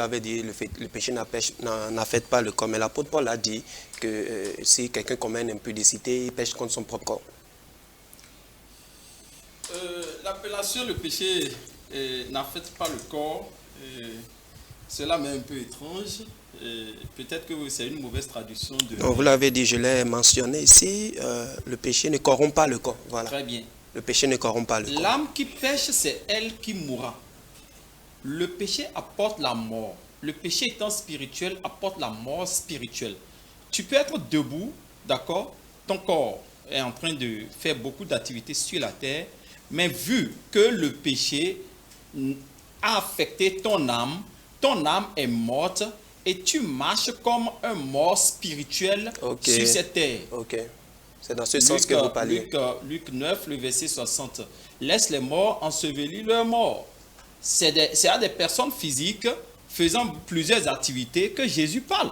l'avez dit, le péché n'affecte pas le corps. Mais l'apôtre Paul a dit que si quelqu'un commet une impudicité, il pêche contre son propre corps. L'appellation le péché n'affecte pas le corps. Cela m'est un peu étrange. Peut-être que c'est une mauvaise traduction de... Donc, vous l'avez dit, je l'ai mentionné ici, le péché ne corrompt pas le corps. Voilà. Très bien. Le péché ne corrompt pas le corps. L'âme qui pêche, c'est elle qui mourra. Le péché apporte la mort. Le péché étant spirituel, apporte la mort spirituelle. Tu peux être debout, d'accord? Ton corps est en train de faire beaucoup d'activités sur la terre, mais vu que le péché a affecté ton âme est morte et tu marches comme un mort spirituel sur cette terre. Ok. C'est dans ce sens que vous parlez. Luc 9, le verset 60. Laisse les morts ensevelir leurs morts. C'est à des personnes physiques faisant plusieurs activités que Jésus parle.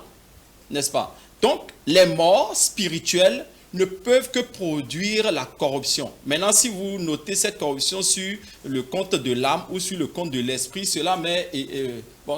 N'est-ce pas? Donc, les morts spirituels ne peuvent que produire la corruption. Maintenant, si vous notez cette corruption sur le compte de l'âme ou sur le compte de l'esprit, cela met,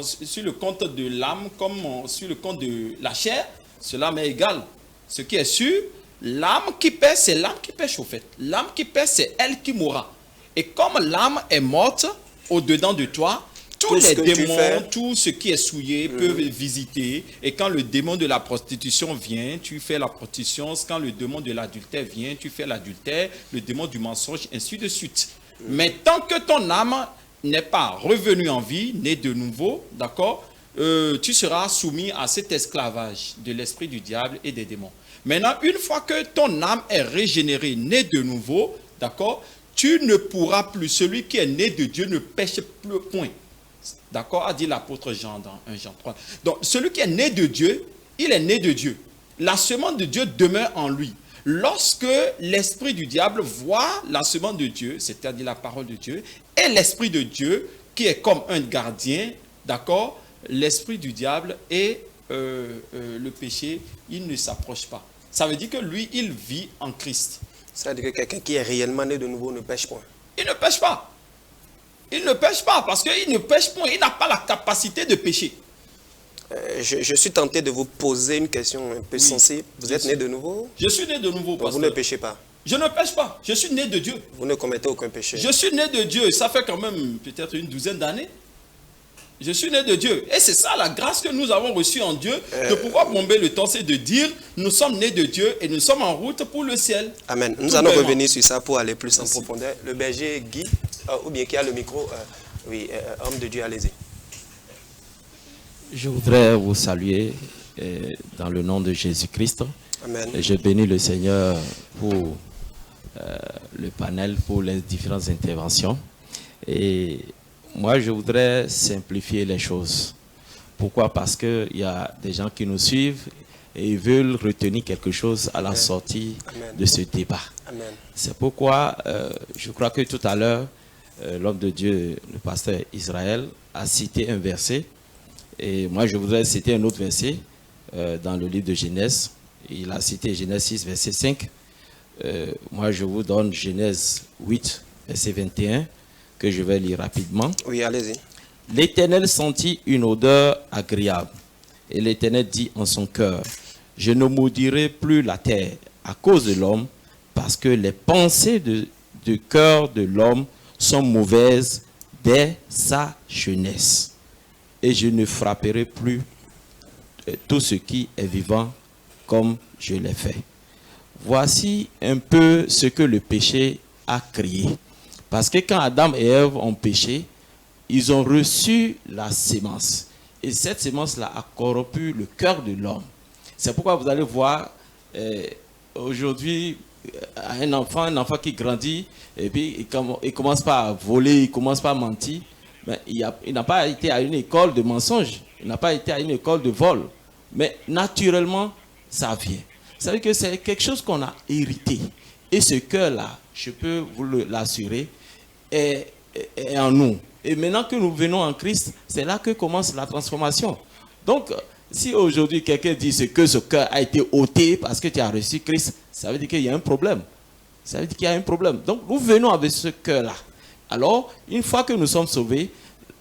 sur le compte de l'âme comme sur le compte de la chair, cela m'est égal. Ce qui est sûr, l'âme qui pêche, c'est l'âme qui pêche au fait. L'âme qui pêche, c'est elle qui mourra. Et comme l'âme est morte au-dedans de toi, tous les démons, tout ce qui est souillé peuvent visiter. Et quand le démon de la prostitution vient, tu fais la prostitution. Quand le démon de l'adultère vient, tu fais l'adultère. Le démon du mensonge, ainsi de suite. Mais tant que ton âme n'est pas revenue en vie, née de nouveau, d'accord, tu seras soumis à cet esclavage de l'esprit du diable et des démons. Maintenant, une fois que ton âme est régénérée, née de nouveau, d'accord, tu ne pourras plus, celui qui est né de Dieu ne pêche plus, point. D'accord, a dit l'apôtre Jean dans 1 Jean 3. Donc, celui qui est né de Dieu, il est né de Dieu. La semence de Dieu demeure en lui. Lorsque l'esprit du diable voit la semence de Dieu, c'est-à-dire la parole de Dieu, et l'esprit de Dieu, qui est comme un gardien, d'accord, l'esprit du diable et le péché, il ne s'approche pas. Ça veut dire que lui, il vit en Christ. Ça veut dire que quelqu'un qui est réellement né de nouveau ne pêche point. Il ne pêche pas. Il ne pêche pas parce qu'il ne pêche point. Il n'a pas la capacité de pécher. Je suis tenté de vous poser une question un peu sensible. Vous êtes né de nouveau? Je suis né de nouveau. Donc vous ne péchez pas? Je ne pêche pas. Je suis né de Dieu. Vous ne commettez aucun péché? Je suis né de Dieu. Ça fait quand même peut-être une douzaine d'années. Je suis né de Dieu. Et c'est ça la grâce que nous avons reçue en Dieu, de pouvoir bomber le temps, c'est de dire, nous sommes nés de Dieu et nous sommes en route pour le ciel. Amen. Nous allons revenir sur ça pour aller plus en profondeur. Le berger Guy, ou bien qui a le micro, homme de Dieu, allez-y. Je voudrais vous saluer dans le nom de Jésus-Christ. Amen. Et je bénis le Seigneur pour le panel, pour les différentes interventions. Et moi, je voudrais simplifier les choses. Pourquoi? Parce qu'il y a des gens qui nous suivent et ils veulent retenir quelque chose à la sortie de ce débat. C'est pourquoi je crois que tout à l'heure, l'homme de Dieu, le pasteur Israël, a cité un verset. Et moi, je voudrais citer un autre verset dans le livre de Genèse. Il a cité Genèse 6, verset 5. Moi, je vous donne Genèse 8, verset 21. Que je vais lire rapidement. Oui, allez-y. L'Éternel sentit une odeur agréable. Et l'Éternel dit en son cœur, je ne maudirai plus la terre à cause de l'homme, parce que les pensées du cœur de l'homme sont mauvaises dès sa jeunesse. Et je ne frapperai plus tout ce qui est vivant comme je l'ai fait. Voici un peu ce que le péché a créé. Parce que quand Adam et Ève ont péché, ils ont reçu la sémence. Et cette sémence-là a corrompu le cœur de l'homme. C'est pourquoi vous allez voir aujourd'hui un enfant qui grandit, et puis il commence pas à voler, il commence pas à mentir. Mais il n'a pas été à une école de mensonge, il n'a pas été à une école de vol. Mais naturellement, ça vient. Ça veut dire que c'est quelque chose qu'on a hérité. Et ce cœur-là, je peux vous l'assurer, est en nous. Et maintenant que nous venons en Christ, c'est là que commence la transformation. Donc, si aujourd'hui quelqu'un dit que ce cœur a été ôté parce que tu as reçu Christ, ça veut dire qu'il y a un problème. Ça veut dire qu'il y a un problème. Donc, nous venons avec ce cœur-là. Alors, une fois que nous sommes sauvés,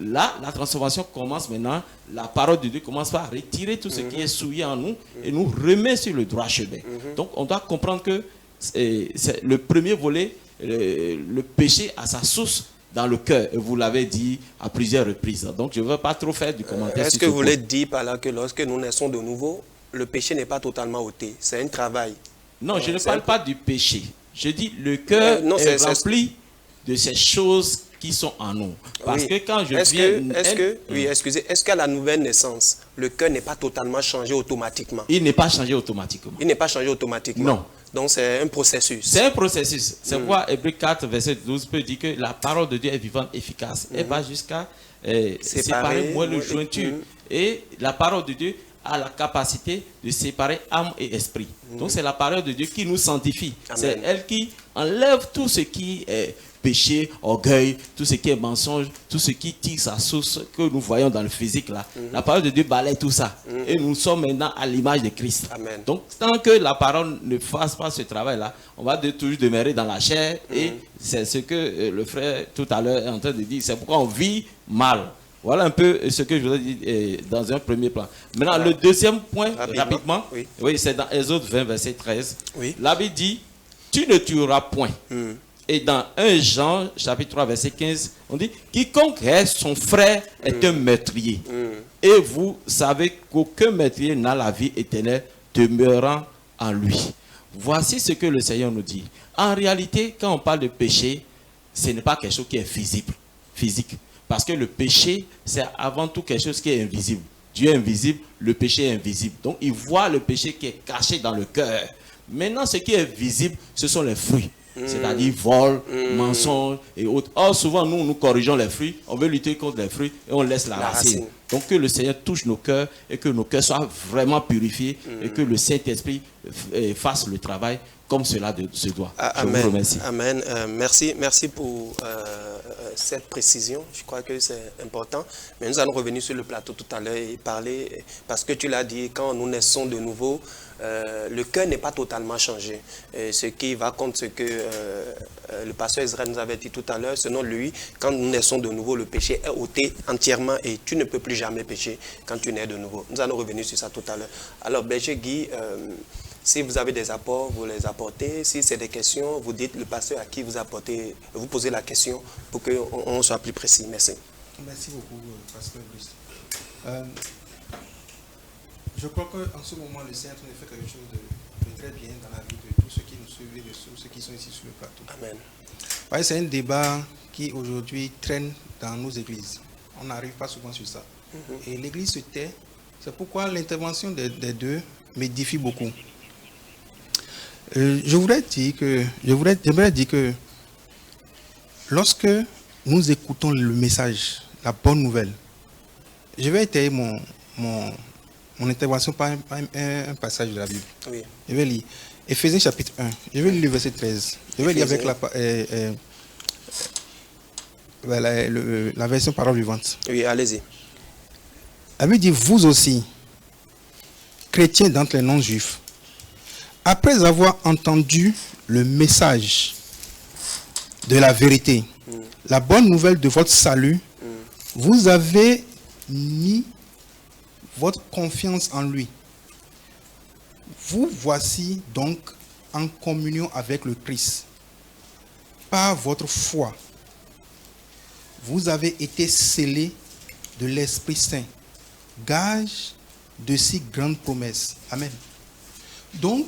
là, la transformation commence maintenant. La parole de Dieu commence par retirer tout ce qui est souillé en nous et nous remet sur le droit chemin. Donc, on doit comprendre que c'est le premier volet, le péché a sa source dans le cœur. Et vous l'avez dit à plusieurs reprises. Donc, je ne veux pas trop faire du commentaire. Est-ce que vous voulez dire par là que lorsque nous naissons de nouveau, le péché n'est pas totalement ôté? C'est un travail. Non, je ne parle pas du péché. Je dis le cœur est rempli de ces choses qui sont en nous. Parce que quand je viens... Est-ce qu'à la nouvelle naissance, le cœur n'est pas totalement changé automatiquement? Il n'est pas changé automatiquement. Il n'est pas changé automatiquement. Non. Donc c'est un processus. C'est un processus. C'est pourquoi Hébreux 4, verset 12 peut dire que la parole de Dieu est vivante, efficace. Elle va jusqu'à séparer moelle jointure. Et la parole de Dieu a la capacité de séparer âme et esprit. Donc c'est la parole de Dieu qui nous sanctifie. C'est elle qui enlève tout ce qui est péché, orgueil, tout ce qui est mensonge, tout ce qui tire sa source que nous voyons dans le physique là. La parole de Dieu balaye tout ça. Et nous sommes maintenant à l'image de Christ. Amen. Donc tant que la parole ne fasse pas ce travail là, on va toujours demeurer dans la chair. Et c'est ce que le frère tout à l'heure est en train de dire. C'est pourquoi on vit mal. Voilà un peu ce que je vous ai dit dans un premier plan. Maintenant, le deuxième point, rapidement, oui, c'est dans Exode 20, verset 13. Oui. La Bible dit, tu ne tueras point. Et dans 1 Jean, chapitre 3, verset 15, on dit, quiconque est son frère est un meurtrier. Et vous savez qu'aucun meurtrier n'a la vie éternelle demeurant en lui. Voici ce que le Seigneur nous dit. En réalité, quand on parle de péché, ce n'est pas quelque chose qui est physique. Parce que le péché, c'est avant tout quelque chose qui est invisible. Dieu est invisible, le péché est invisible. Donc, il voit le péché qui est caché dans le cœur. Maintenant, ce qui est visible, ce sont les fruits. C'est-à-dire vol, mensonge et autres. Or, souvent, nous corrigeons les fruits. On veut lutter contre les fruits et on laisse la racine. Donc, que le Seigneur touche nos cœurs et que nos cœurs soient vraiment purifiés et que le Saint-Esprit fasse le travail comme cela se doit. Je vous remercie. Amen. Merci pour cette précision. Je crois que c'est important. Mais nous allons revenir sur le plateau tout à l'heure et parler, parce que tu l'as dit, quand nous naissons de nouveau, le cœur n'est pas totalement changé. Ce qui va contre ce que le pasteur Israël nous avait dit tout à l'heure, selon lui, quand nous naissons de nouveau, le péché est ôté entièrement et tu ne peux plus jamais pécher quand tu nais de nouveau. Nous allons revenir sur ça tout à l'heure. Alors, Berger Guy, si vous avez des apports, vous les apportez. Si c'est des questions, vous dites le pasteur à qui vous apportez, vous posez la question pour qu'on soit plus précis. Merci. Merci beaucoup, pasteur Brice. Je crois qu'en ce moment, le Seigneur fait quelque chose de très bien dans la vie de tous ceux qui nous suivent et de tous ceux qui sont ici sur le plateau. Amen. Ouais, c'est un débat qui aujourd'hui traîne dans nos églises. On n'arrive pas souvent sur ça. Et l'église se tait. C'est pourquoi l'intervention des deux m'édifie beaucoup. J'aimerais dire que lorsque nous écoutons le message, la bonne nouvelle, je vais étayer mon intervention par un passage de la Bible. Oui. Je vais lire Éphésiens chapitre 1. Je vais lire le verset 13. Je vais lire avec la version parole vivante. Oui, allez-y. La Bible dit, vous aussi, chrétiens d'entre les non-juifs, après avoir entendu le message de la vérité, la bonne nouvelle de votre salut, vous avez mis votre confiance en lui. Vous voici donc en communion avec le Christ. Par votre foi, vous avez été scellés de l'Esprit Saint, gage de si grandes promesses. Amen. Donc,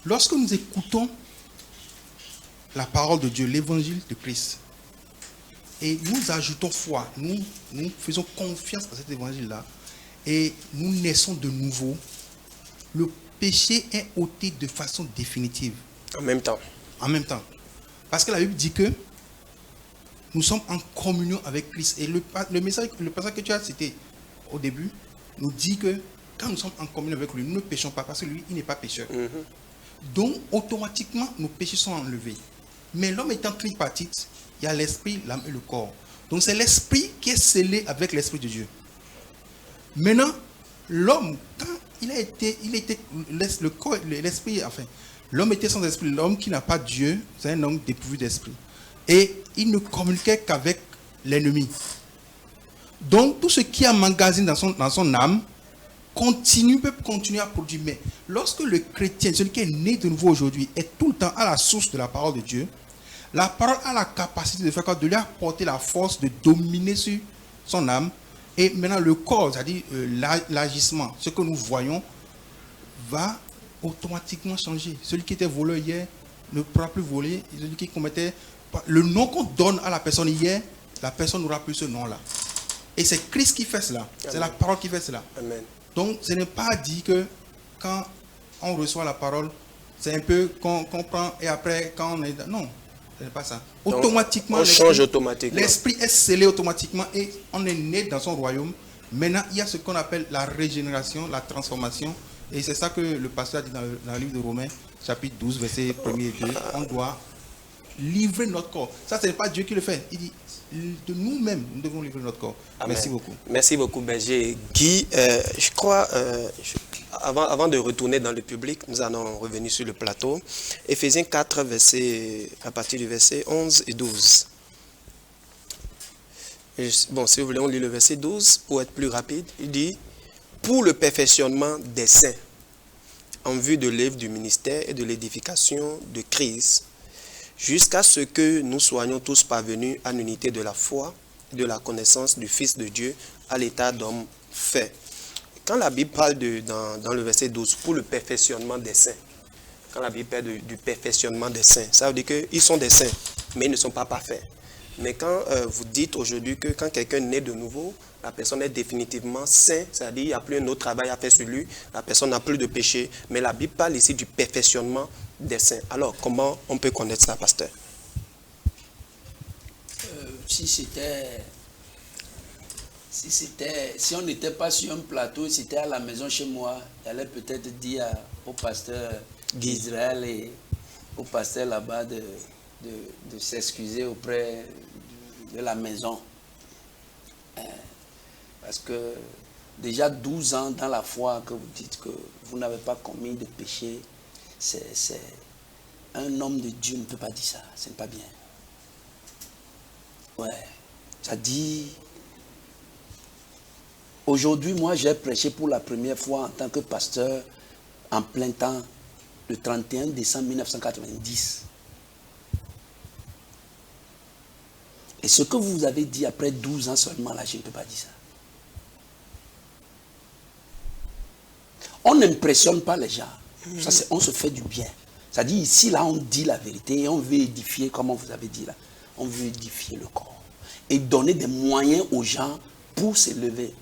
lorsque nous écoutons la parole de Dieu, l'évangile de Christ, et nous ajoutons foi, nous faisons confiance à cet évangile-là, et nous naissons de nouveau, le péché est ôté de façon définitive. En même temps. En même temps. Parce que la Bible dit que nous sommes en communion avec Christ. Et le passage que tu as cité au début nous dit que quand nous sommes en communion avec lui, nous ne péchons pas parce que lui, il n'est pas pécheur. Donc, automatiquement, nos péchés sont enlevés. Mais l'homme étant tripartite, il y a l'esprit, l'âme et le corps. Donc, c'est l'esprit qui est scellé avec l'esprit de Dieu. Maintenant, l'homme, quand l'homme était sans esprit. L'homme qui n'a pas Dieu, c'est un homme dépourvu d'esprit. Et il ne communiquait qu'avec l'ennemi. Donc, tout ce qui emmagasine dans son âme peut continuer à produire. Mais lorsque le chrétien, celui qui est né de nouveau aujourd'hui, est tout le temps à la source de la parole de Dieu, la parole a la capacité de faire quoi? De lui apporter la force de dominer sur son âme. Et maintenant, le corps, c'est-à-dire l'agissement, ce que nous voyons, va automatiquement changer. Celui qui était voleur hier ne pourra plus voler. Celui qui commettait... Le nom qu'on donne à la personne hier, la personne n'aura plus ce nom-là. Et c'est Christ qui fait cela. C'est la parole qui fait cela. Amen. Donc, ce n'est pas dit que quand on reçoit la parole, c'est un peu qu'on prend et après, quand on est... Non, ce n'est pas ça. Donc, automatiquement, on change automatiquement. L'esprit est scellé automatiquement et on est né dans son royaume. Maintenant, il y a ce qu'on appelle la régénération, la transformation. Et c'est ça que le pasteur a dit dans le livre de Romains, chapitre 12, versets 1 et 2. On doit livrer notre corps. Ça, ce n'est pas Dieu qui le fait. Il dit, de nous-mêmes, nous devons livrer notre corps. Amen. Merci beaucoup. Merci beaucoup, Berger. Guy, je crois, avant de retourner dans le public, nous allons revenir sur le plateau. Éphésiens 4, à partir du verset 11 et 12. Bon, si vous voulez, on lit le verset 12 pour être plus rapide. Il dit, pour le perfectionnement des saints, en vue de l'œuvre du ministère et de l'édification de Christ, jusqu'à ce que nous soyons tous parvenus à l'unité de la foi et de la connaissance du Fils de Dieu, à l'état d'homme fait. Quand la Bible parle dans le verset 12, pour le perfectionnement des saints, quand la Bible parle du perfectionnement des saints, ça veut dire qu'ils sont des saints, mais ils ne sont pas parfaits. Mais quand vous dites aujourd'hui que quand quelqu'un naît de nouveau, la personne est définitivement saint, c'est-à-dire qu'il n'y a plus un autre travail à faire sur lui, la personne n'a plus de péché, mais la Bible parle ici du perfectionnement des saints. Alors, comment on peut connaître ça, pasteur? Si on n'était pas sur un plateau, c'était à la maison chez moi, j'allais peut-être dire au pasteur d'Israël et au pasteur là-bas de s'excuser auprès de la maison. Parce que déjà 12 ans dans la foi que vous dites que vous n'avez pas commis de péché, c'est un homme de Dieu ne peut pas dire ça, ce n'est pas bien. Ouais, ça dit... Aujourd'hui, moi, j'ai prêché pour la première fois en tant que pasteur en plein temps le 31 décembre 1990. Et ce que vous avez dit après 12 ans seulement, là, je ne peux pas dire ça. On n'impressionne pas les gens. Ça, on se fait du bien. C'est-à-dire ici, là, on dit la vérité et on veut édifier, comme vous avez dit là, on veut édifier le corps. Et donner des moyens aux gens pour s'élever.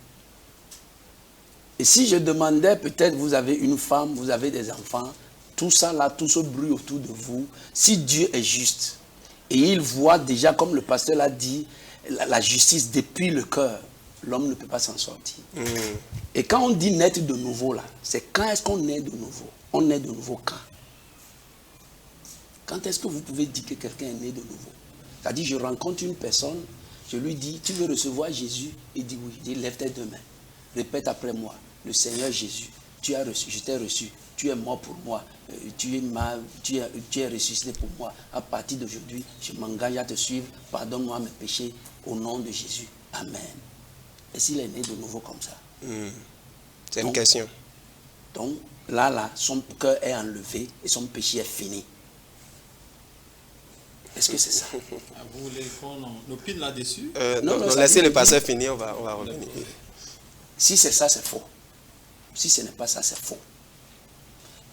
Et si je demandais, peut-être vous avez une femme, vous avez des enfants, tout ça là, tout ce bruit autour de vous, si Dieu est juste, et il voit déjà, comme le pasteur l'a dit, la justice depuis le cœur, l'homme ne peut pas s'en sortir. Et quand on dit naître de nouveau là, c'est quand est-ce qu'on naît de nouveau? On naît de nouveau quand? Quand est-ce que vous pouvez dire que quelqu'un est né de nouveau? C'est-à-dire, je rencontre une personne, je lui dis, tu veux recevoir Jésus? Il dit oui. Je dis, lève tes deux mains. Répète après moi, le Seigneur Jésus, tu as reçu, je t'ai reçu, tu es mort pour moi, tu es ressuscité pour moi. À partir d'aujourd'hui, je m'engage à te suivre, pardonne-moi mes péchés au nom de Jésus. Amen. Et s'il est né de nouveau comme ça? C'est une question. Donc, là, son cœur est enlevé et son péché est fini. Est-ce que c'est ça? Vous voulez qu'on opine là-dessus? Non, laissez le pasteur finir, on va revenir. Si c'est ça, c'est faux. Si ce n'est pas ça, c'est faux.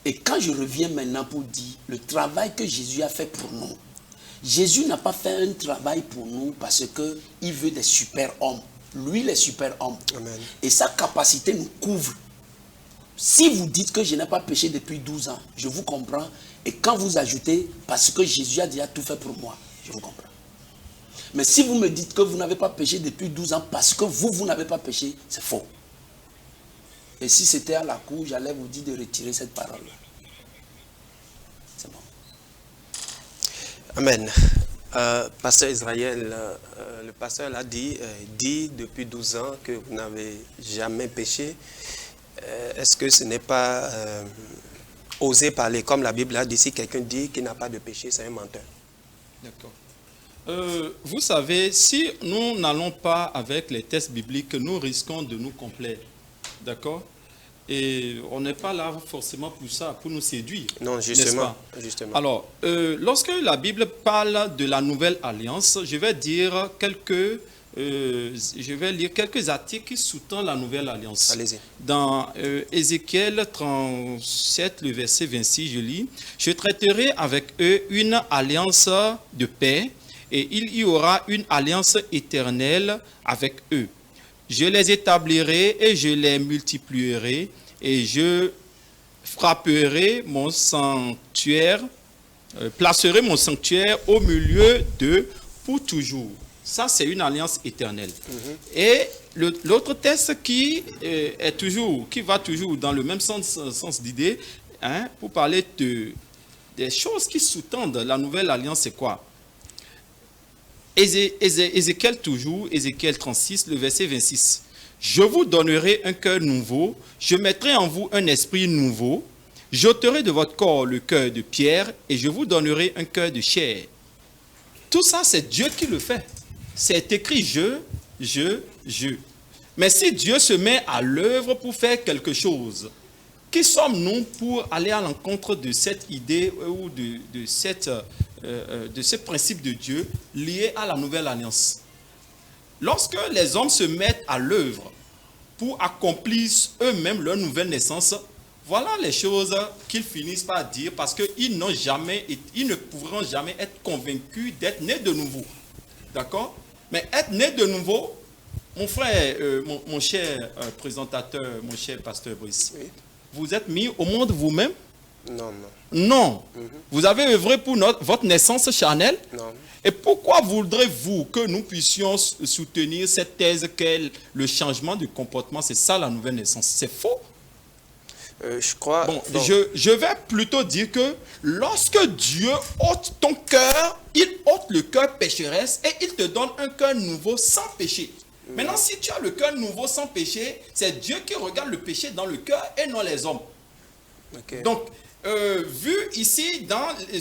Et quand je reviens maintenant pour dire le travail que Jésus a fait pour nous, Jésus n'a pas fait un travail pour nous parce qu'il veut des super-hommes. Lui, il est super-homme. Et sa capacité nous couvre. Si vous dites que je n'ai pas péché depuis 12 ans, je vous comprends. Et quand vous ajoutez, parce que Jésus a déjà tout fait pour moi, je vous comprends. Mais si vous me dites que vous n'avez pas péché depuis 12 ans parce que vous n'avez pas péché, c'est faux. Et si c'était à la cour, j'allais vous dire de retirer cette parole. C'est bon. Amen. Pasteur Israël, le pasteur l'a dit, depuis 12 ans que vous n'avez jamais péché. Est-ce que ce n'est pas oser parler, comme la Bible a dit, si quelqu'un dit qu'il n'a pas de péché, c'est un menteur? D'accord. Vous savez, si nous n'allons pas avec les textes bibliques, nous risquons de nous complaire. D'accord? Et on n'est pas là forcément pour ça, pour nous séduire. Non, justement. Justement. Alors, lorsque la Bible parle de la nouvelle alliance, je vais lire quelques articles qui sous-tendent la nouvelle alliance. Allez-y. Dans Ézéchiel 37, le verset 26, je lis « Je traiterai avec eux une alliance de paix, et il y aura une alliance éternelle avec eux. Je les établirai et je les multiplierai, et je frapperai mon sanctuaire, placerai mon sanctuaire au milieu d'eux pour toujours. » Ça, c'est une alliance éternelle. Et l'autre texte qui va toujours dans le même sens d'idée, hein, pour parler des choses qui sous-tendent la nouvelle alliance, c'est quoi? Ézéchiel toujours, Ézéchiel 36, le verset 26. Je vous donnerai un cœur nouveau, je mettrai en vous un esprit nouveau, j'ôterai de votre corps le cœur de pierre et je vous donnerai un cœur de chair. Tout ça, c'est Dieu qui le fait. C'est écrit je. Mais si Dieu se met à l'œuvre pour faire quelque chose, qui sommes-nous pour aller à l'encontre de cette idée ou de ce principe de Dieu lié à la nouvelle alliance? Lorsque les hommes se mettent à l'œuvre pour accomplir eux-mêmes leur nouvelle naissance, voilà les choses qu'ils finissent par dire parce qu'ils ne pourront jamais être convaincus d'être nés de nouveau. D'accord? Mais être né de nouveau, mon frère, mon cher présentateur, mon cher pasteur Brice, oui. Vous êtes mis au monde vous-même? Non. Non. Vous avez œuvré pour votre naissance charnelle? Non. Et pourquoi voudrez-vous que nous puissions soutenir cette thèse qu'est le changement de comportement? C'est ça la nouvelle naissance. C'est faux. Je crois... Bon, je vais plutôt dire que lorsque Dieu ôte ton cœur, il ôte le cœur pécheresse et il te donne un cœur nouveau sans péché. Maintenant, si tu as le cœur nouveau sans péché, c'est Dieu qui regarde le péché dans le cœur et non les hommes. Okay. Donc, vu ici,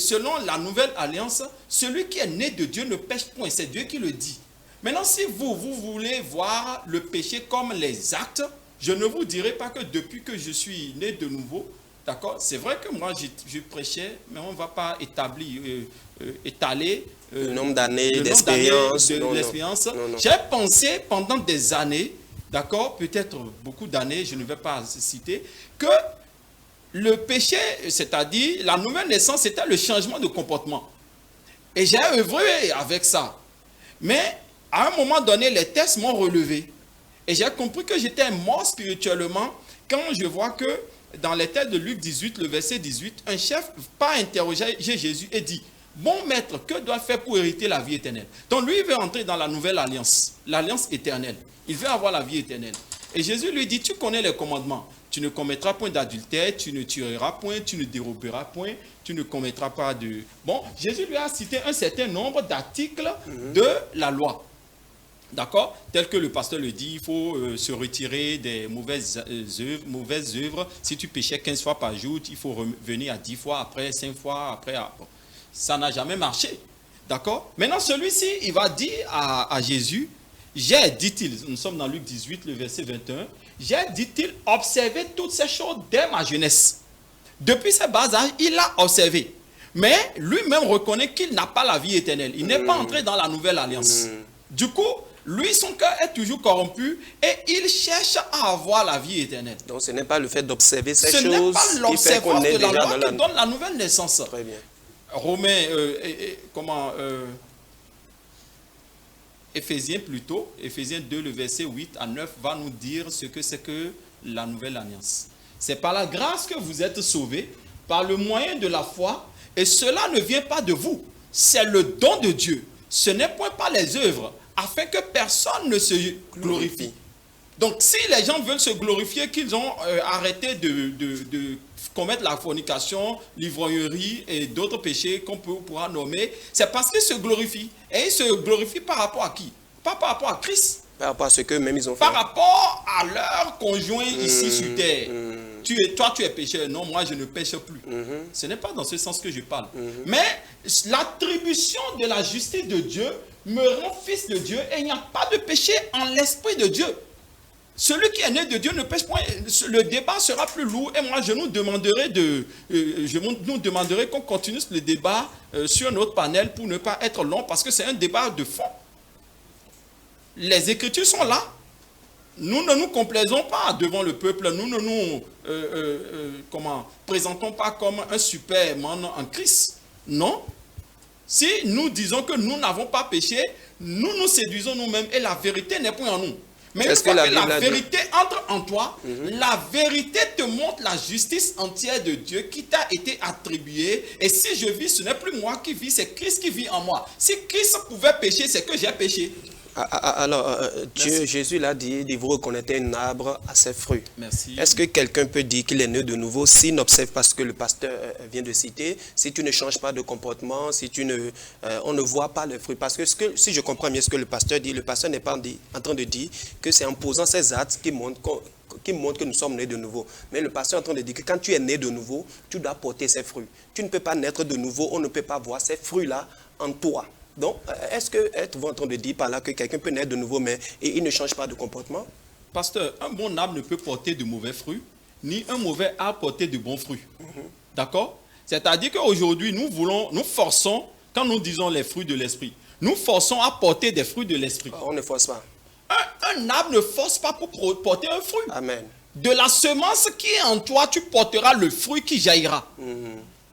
selon la nouvelle alliance, celui qui est né de Dieu ne pêche point, c'est Dieu qui le dit. Maintenant, si vous voulez voir le péché comme les actes, je ne vous dirai pas que depuis que je suis né de nouveau, d'accord, c'est vrai que moi je prêchais, mais on ne va pas étaler le nombre d'années d'expérience. J'ai pensé pendant des années, d'accord, peut-être beaucoup d'années, je ne vais pas citer, que le péché, c'est-à-dire la nouvelle naissance, c'était le changement de comportement. Et j'ai œuvré avec ça. Mais à un moment donné, les tests m'ont relevé. Et j'ai compris que j'étais mort spirituellement quand je vois que dans les textes de Luc 18, le verset 18, un chef part interroger Jésus et dit « Bon maître, que dois-je faire pour hériter la vie éternelle ?» Donc lui, il veut entrer dans la nouvelle alliance, l'alliance éternelle. Il veut avoir la vie éternelle. Et Jésus lui dit « Tu connais les commandements. Tu ne commettras point d'adultère, tu ne tueras point, tu ne déroberas point, tu ne commettras pas de... » Bon, Jésus lui a cité un certain nombre d'articles de la loi. D'accord? Tel que le pasteur le dit, il faut se retirer des mauvaises œuvres. Si tu péchais 15 fois par jour, il faut revenir à 10 fois, après 5 fois, après... Ça n'a jamais marché. D'accord? Maintenant, celui-ci, il va dire à Jésus, j'ai, dit-il, nous sommes dans Luc 18, le verset 21, j'ai, dit-il, observé toutes ces choses dès ma jeunesse. Depuis ce bas âge, il a observé. Mais lui-même reconnaît qu'il n'a pas la vie éternelle. Il n'est pas entré dans la nouvelle alliance. Du coup, lui, son cœur est toujours corrompu et il cherche à avoir la vie éternelle. Donc, ce n'est pas le fait d'observer ces choses qui fait qu'on est déjà dans la loi qui donne la nouvelle naissance. Très bien. Romains, Éphésiens plutôt, Éphésiens 2, le verset 8 à 9 va nous dire ce que c'est que la nouvelle alliance. C'est par la grâce que vous êtes sauvés, par le moyen de la foi, et cela ne vient pas de vous. C'est le don de Dieu. Ce n'est point par les œuvres, afin que personne ne se glorifie. Donc, si les gens veulent se glorifier, qu'ils ont arrêté de commettre la fornication, l'ivrognerie et d'autres péchés qu'on pourra nommer, c'est parce qu'ils se glorifient. Et ils se glorifient par rapport à qui? Pas par rapport à Christ. Par rapport à ce qu'eux-mêmes ils ont fait. Par rapport à leur conjoint ici sur terre. Toi, tu es pécheur. Non, moi, je ne pêche plus. Ce n'est pas dans ce sens que je parle. Mais l'attribution de la justice de Dieu me rend fils de Dieu et il n'y a pas de péché en l'esprit de Dieu. Celui qui est né de Dieu ne pêche point. Le débat sera plus lourd et moi, je nous demanderai qu'on continue le débat sur notre panel pour ne pas être long parce que c'est un débat de fond. Les Écritures sont là. Nous ne nous complaisons pas devant le peuple. Nous ne nous présentons pas comme un superman en Christ. Non. Si nous disons que nous n'avons pas péché, nous nous séduisons nous-mêmes et la vérité n'est point en nous. Mais une fois que la vérité entre en toi, la vérité te montre la justice entière de Dieu qui t'a été attribuée. Et si je vis, ce n'est plus moi qui vis, c'est Christ qui vit en moi. Si Christ pouvait pécher, c'est que j'ai péché. Alors, Jésus l'a dit, vous reconnaîtrez un arbre à ses fruits. Merci. Est-ce que quelqu'un peut dire qu'il est né de nouveau s'il n'observe pas ce que le pasteur vient de citer, si tu ne changes pas de comportement, si on ne voit pas les fruits? Parce que, si je comprends bien ce que le pasteur dit, le pasteur n'est pas en train de dire que c'est en posant ces actes qui montrent que nous sommes nés de nouveau. Mais le pasteur est en train de dire que quand tu es né de nouveau, tu dois porter ses fruits. Tu ne peux pas naître de nouveau, on ne peut pas voir ces fruits-là en toi. Donc, est-ce que êtes-vous en train de dire par là que quelqu'un peut naître de nouveau, mais il ne change pas de comportement? Pasteur, un bon arbre ne peut porter de mauvais fruits, ni un mauvais arbre porter de bons fruits. D'accord? C'est-à-dire qu'aujourd'hui, nous forçons, quand nous disons les fruits de l'esprit, nous forçons à porter des fruits de l'esprit. On ne force pas. Un arbre ne force pas pour porter un fruit. Amen. De la semence qui est en toi, tu porteras le fruit qui jaillira.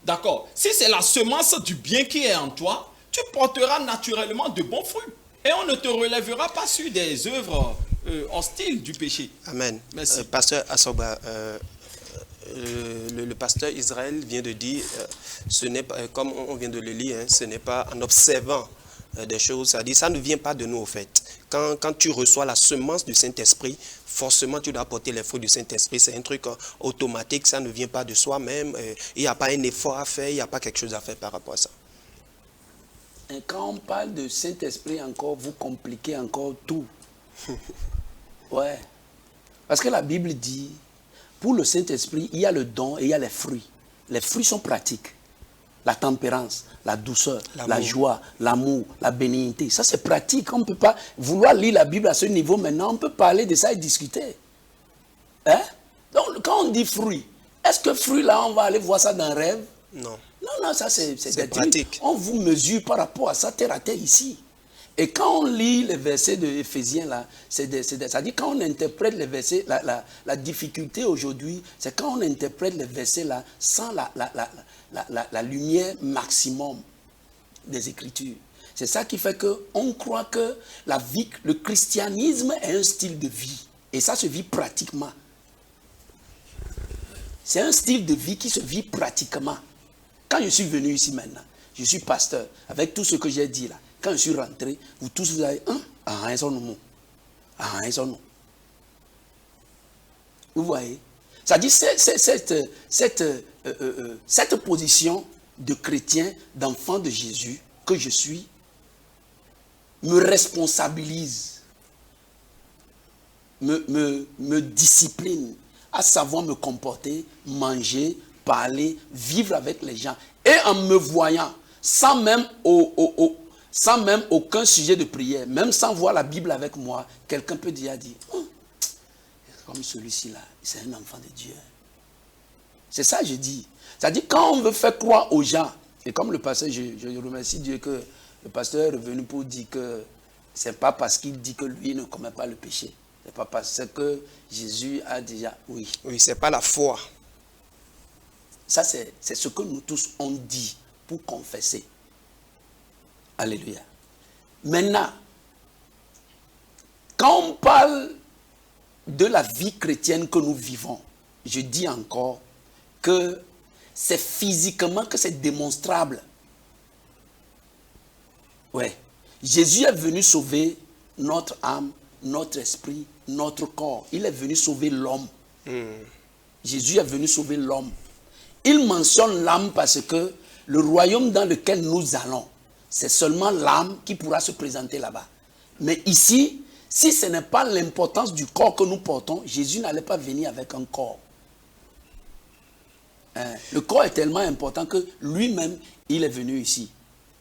D'accord? Si c'est la semence du bien qui est en toi, tu porteras naturellement de bons fruits. Et on ne te relèvera pas sur des œuvres hostiles du péché. Amen. Merci. Pasteur Assoba, le pasteur Israël vient de dire, ce n'est pas, comme on vient de le lire, ce n'est pas en observant des choses, c'est-à-dire ça ne vient pas de nous au fait. Quand tu reçois la semence du Saint-Esprit, forcément tu dois porter les fruits du Saint-Esprit. C'est un truc automatique, ça ne vient pas de soi-même. Il n'y a pas un effort à faire, il n'y a pas quelque chose à faire par rapport à ça. Et quand on parle de Saint-Esprit encore, vous compliquez encore tout. Ouais. Parce que la Bible dit, pour le Saint-Esprit, il y a le don et il y a les fruits. Les fruits sont pratiques. La tempérance, la douceur, la joie, l'amour, la bénignité. Ça, c'est pratique. On ne peut pas vouloir lire la Bible à ce niveau maintenant. On peut parler de ça et discuter. Hein? Donc, quand on dit fruits, est-ce que fruits, là, on va aller voir ça dans un rêve? Non. Non, ça c'est pratique. On vous mesure par rapport à ça, terre à terre ici. Et quand on lit les versets de Éphésiens, là, c'est-à-dire quand on interprète les versets, la difficulté aujourd'hui, c'est quand on interprète les versets là sans la lumière maximum des Écritures. C'est ça qui fait qu'on croit que la vie, le christianisme est un style de vie. Et ça se vit pratiquement. C'est un style de vie qui se vit pratiquement. Quand je suis venu ici maintenant, je suis pasteur, avec tout ce que j'ai dit là, quand je suis rentré, vous tous vous avez vous voyez? Ça dit cette position de chrétien, d'enfant de Jésus que je suis, me responsabilise, me discipline à savoir me comporter, manger, parler, vivre avec les gens. Et en me voyant, sans même aucun sujet de prière, même sans voir la Bible avec moi, quelqu'un peut dire, comme celui-ci là, c'est un enfant de Dieu. C'est ça que je dis. C'est-à-dire quand on veut faire croire aux gens, et comme le pasteur, je remercie Dieu que le pasteur est revenu pour dire que c'est pas parce qu'il dit que lui ne commet pas le péché. C'est pas parce que Jésus a déjà, oui. Oui, c'est pas la foi. Ça, c'est ce que nous tous on dit pour confesser. Alléluia. Maintenant, quand on parle de la vie chrétienne que nous vivons, je dis encore que c'est physiquement que c'est démonstrable. Ouais. Jésus est venu sauver notre âme, notre esprit, notre corps. Il est venu sauver l'homme. Jésus est venu sauver l'homme. Il mentionne l'âme parce que le royaume dans lequel nous allons, c'est seulement l'âme qui pourra se présenter là-bas. Mais ici, si ce n'est pas l'importance du corps que nous portons, Jésus n'allait pas venir avec un corps. Le corps est tellement important que lui-même, il est venu ici.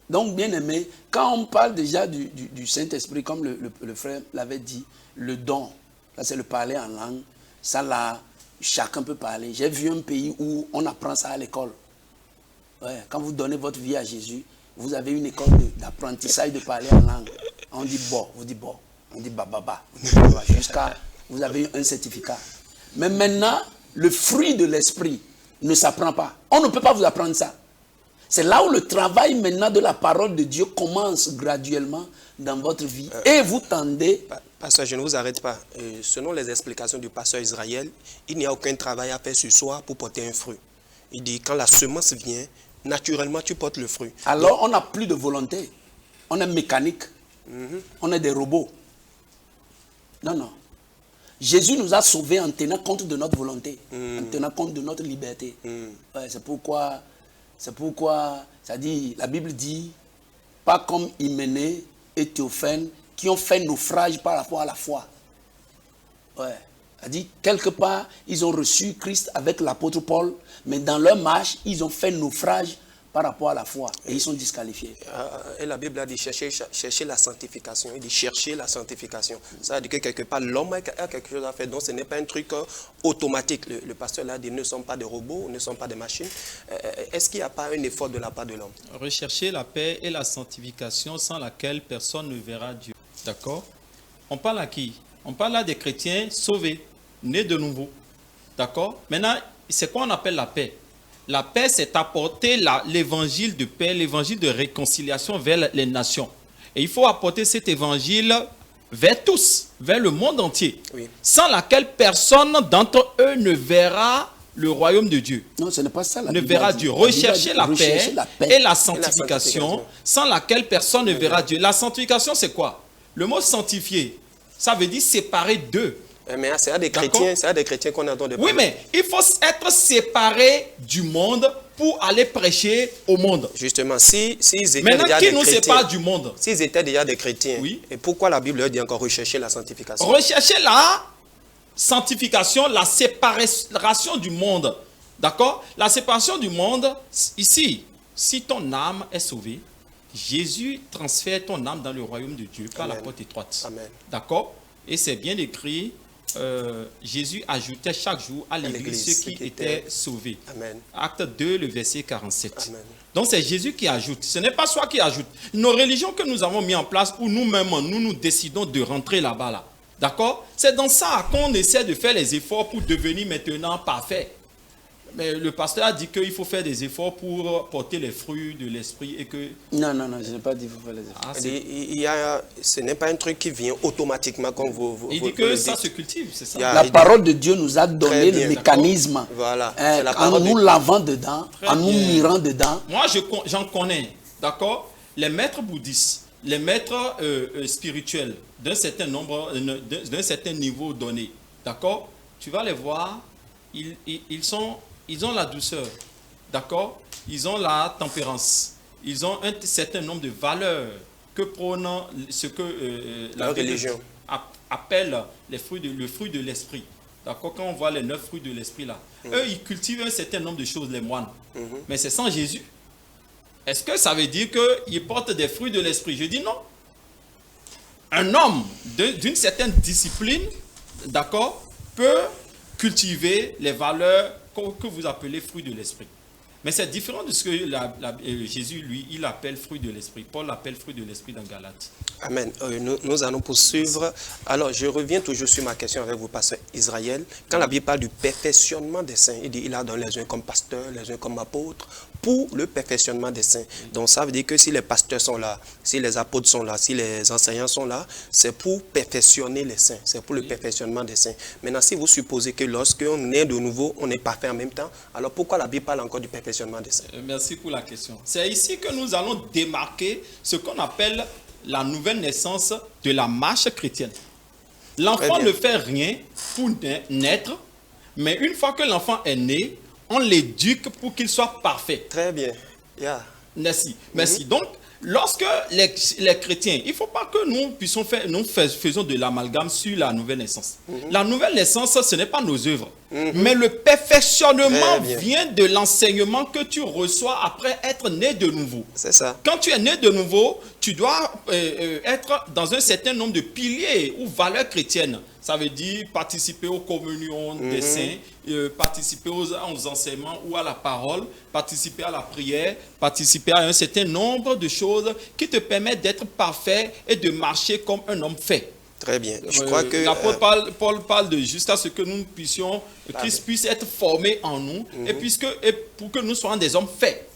Donc, bien aimé, quand on parle déjà du Saint-Esprit, comme le frère l'avait dit, le don, là c'est le parler en langue, ça là, chacun peut parler. J'ai vu un pays où on apprend ça à l'école. Ouais, quand vous donnez votre vie à Jésus, vous avez une école d'apprentissage de parler en langue. On dit bon, vous dites bon, on dit bababa, jusqu'à vous avez un certificat. Mais maintenant, le fruit de l'esprit ne s'apprend pas. On ne peut pas vous apprendre ça. C'est là où le travail maintenant de la parole de Dieu commence graduellement dans votre vie. Et vous tendez... Pasteur, je ne vous arrête pas. Selon les explications du pasteur Israël, il n'y a aucun travail à faire sur soi pour porter un fruit. Il dit, quand la semence vient, naturellement, tu portes le fruit. Alors, on n'a plus de volonté. On est mécanique. On est des robots. Non, non. Jésus nous a sauvés en tenant compte de notre volonté, en tenant compte de notre liberté. Ouais, c'est pourquoi, ça dit, la Bible dit, pas comme Hyménée et Théophène, qui ont fait naufrage par rapport à la foi. Ouais. Ça dit, quelque part, ils ont reçu Christ avec l'apôtre Paul, mais dans leur marche, ils ont fait naufrage par rapport à la foi et ils sont disqualifiés. Et la Bible a dit chercher la sanctification. Il dit chercher la sanctification. Ça veut dire que quelque part, l'homme a quelque chose à faire. Donc ce n'est pas un truc automatique. Le pasteur l'a dit, ne sommes pas des robots, ne sommes pas des machines. Est-ce qu'il n'y a pas un effort de la part de l'homme? Rechercher la paix et la sanctification sans laquelle personne ne verra Dieu. D'accord? On parle à qui? On parle à des chrétiens sauvés, nés de nouveau. D'accord? Maintenant, c'est quoi on appelle la paix? La paix, c'est apporter l'évangile de paix, l'évangile de réconciliation vers les nations. Et il faut apporter cet évangile vers tous, vers le monde entier, oui, sans laquelle personne d'entre eux ne verra le royaume de Dieu. Non, ce n'est pas ça. Ne verra Dieu. Rechercher la paix et la sanctification, sans laquelle personne ne verra Dieu. La sanctification, c'est quoi? Le mot sanctifier, ça veut dire séparer d'eux. Mais c'est à des chrétiens qu'on attend de parler. Oui, mais il faut être séparé du monde pour aller prêcher au monde. Justement, s'ils étaient maintenant, déjà qui des nous chrétiens, sépare du monde? S'ils étaient déjà des chrétiens, oui, et pourquoi la Bible leur dit encore rechercher la sanctification? Rechercher la sanctification, la séparation du monde. D'accord? La séparation du monde, ici, si ton âme est sauvée, Jésus transfère ton âme dans le royaume de Dieu par la porte étroite. D'accord? Et c'est bien écrit. Jésus ajoutait chaque jour à l'église ceux qui étaient sauvés. Amen. Acte 2, le verset 47. Amen. Donc c'est Jésus qui ajoute. Ce n'est pas soi qui ajoute. Nos religions que nous avons mis en place, où nous-mêmes, nous décidons de rentrer là-bas. Là. D'accord? C'est dans ça qu'on essaie de faire les efforts pour devenir maintenant parfait. Mais le pasteur a dit qu'il faut faire des efforts pour porter les fruits de l'esprit et que... Non, je n'ai pas dit qu'il faut faire les efforts. Ce n'est pas un truc qui vient automatiquement comme vous il dit que ça se cultive, c'est ça. La parole de Dieu nous a donné le mécanisme. Voilà. En nous lavant dedans, en nous mirant dedans. Moi, j'en connais, d'accord? Les maîtres bouddhistes, les maîtres spirituels d'un certain nombre, d'un certain niveau donné, d'accord? Tu vas les voir, ils ont la douceur, d'accord? Ils ont la tempérance. Ils ont un certain nombre de valeurs que prône ce que la religion appelle le fruit de l'esprit. D'accord? Quand on voit les 9 fruits de l'esprit là, eux, ils cultivent un certain nombre de choses, les moines. Mais c'est sans Jésus. Est-ce que ça veut dire qu'ils portent des fruits de l'esprit? Je dis non. Un homme d'une certaine discipline, d'accord, peut cultiver les valeurs que vous appelez fruits de l'esprit. Mais c'est différent de ce que Jésus, lui, il appelle fruits de l'esprit. Paul l'appelle fruits de l'esprit dans Galates. Amen. Nous allons poursuivre. Alors, je reviens toujours sur ma question avec vous, pasteur Israël. Quand la Bible parle du perfectionnement des saints, il dit il a donné les uns comme pasteurs, les uns comme apôtres, pour le perfectionnement des saints. Donc, ça veut dire que si les pasteurs sont là, si les apôtres sont là, si les enseignants sont là, c'est pour perfectionner les saints. C'est pour le perfectionnement des saints. Maintenant, si vous supposez que lorsqu'on est de nouveau, on est parfait en même temps, alors pourquoi la Bible parle encore du perfectionnement des saints? Merci pour la question. C'est ici que nous allons démarquer ce qu'on appelle la nouvelle naissance de la marche chrétienne. L'enfant ne fait rien pour naître, mais une fois que l'enfant est né, on l'éduque pour qu'il soit parfait. Très bien. Yeah. Merci. Merci. Donc, lorsque les chrétiens, il ne faut pas que nous puissions faisons de l'amalgame sur la nouvelle naissance. La nouvelle naissance, ce n'est pas nos œuvres. Mais le perfectionnement Très bien. vient de l'enseignement que tu reçois après être né de nouveau. C'est ça. Quand tu es né de nouveau, tu dois être dans un certain nombre de piliers ou valeurs chrétiennes. Ça veut dire participer aux communions des saints, participer aux enseignements ou à la parole, participer à la prière, participer à un certain nombre de choses qui te permettent d'être parfait et de marcher comme un homme fait. Très bien. Je crois que... L'apôtre Paul parle de jusqu'à ce que nous puissions, Christ puisse être formé en nous et pour que nous soyons des hommes faits.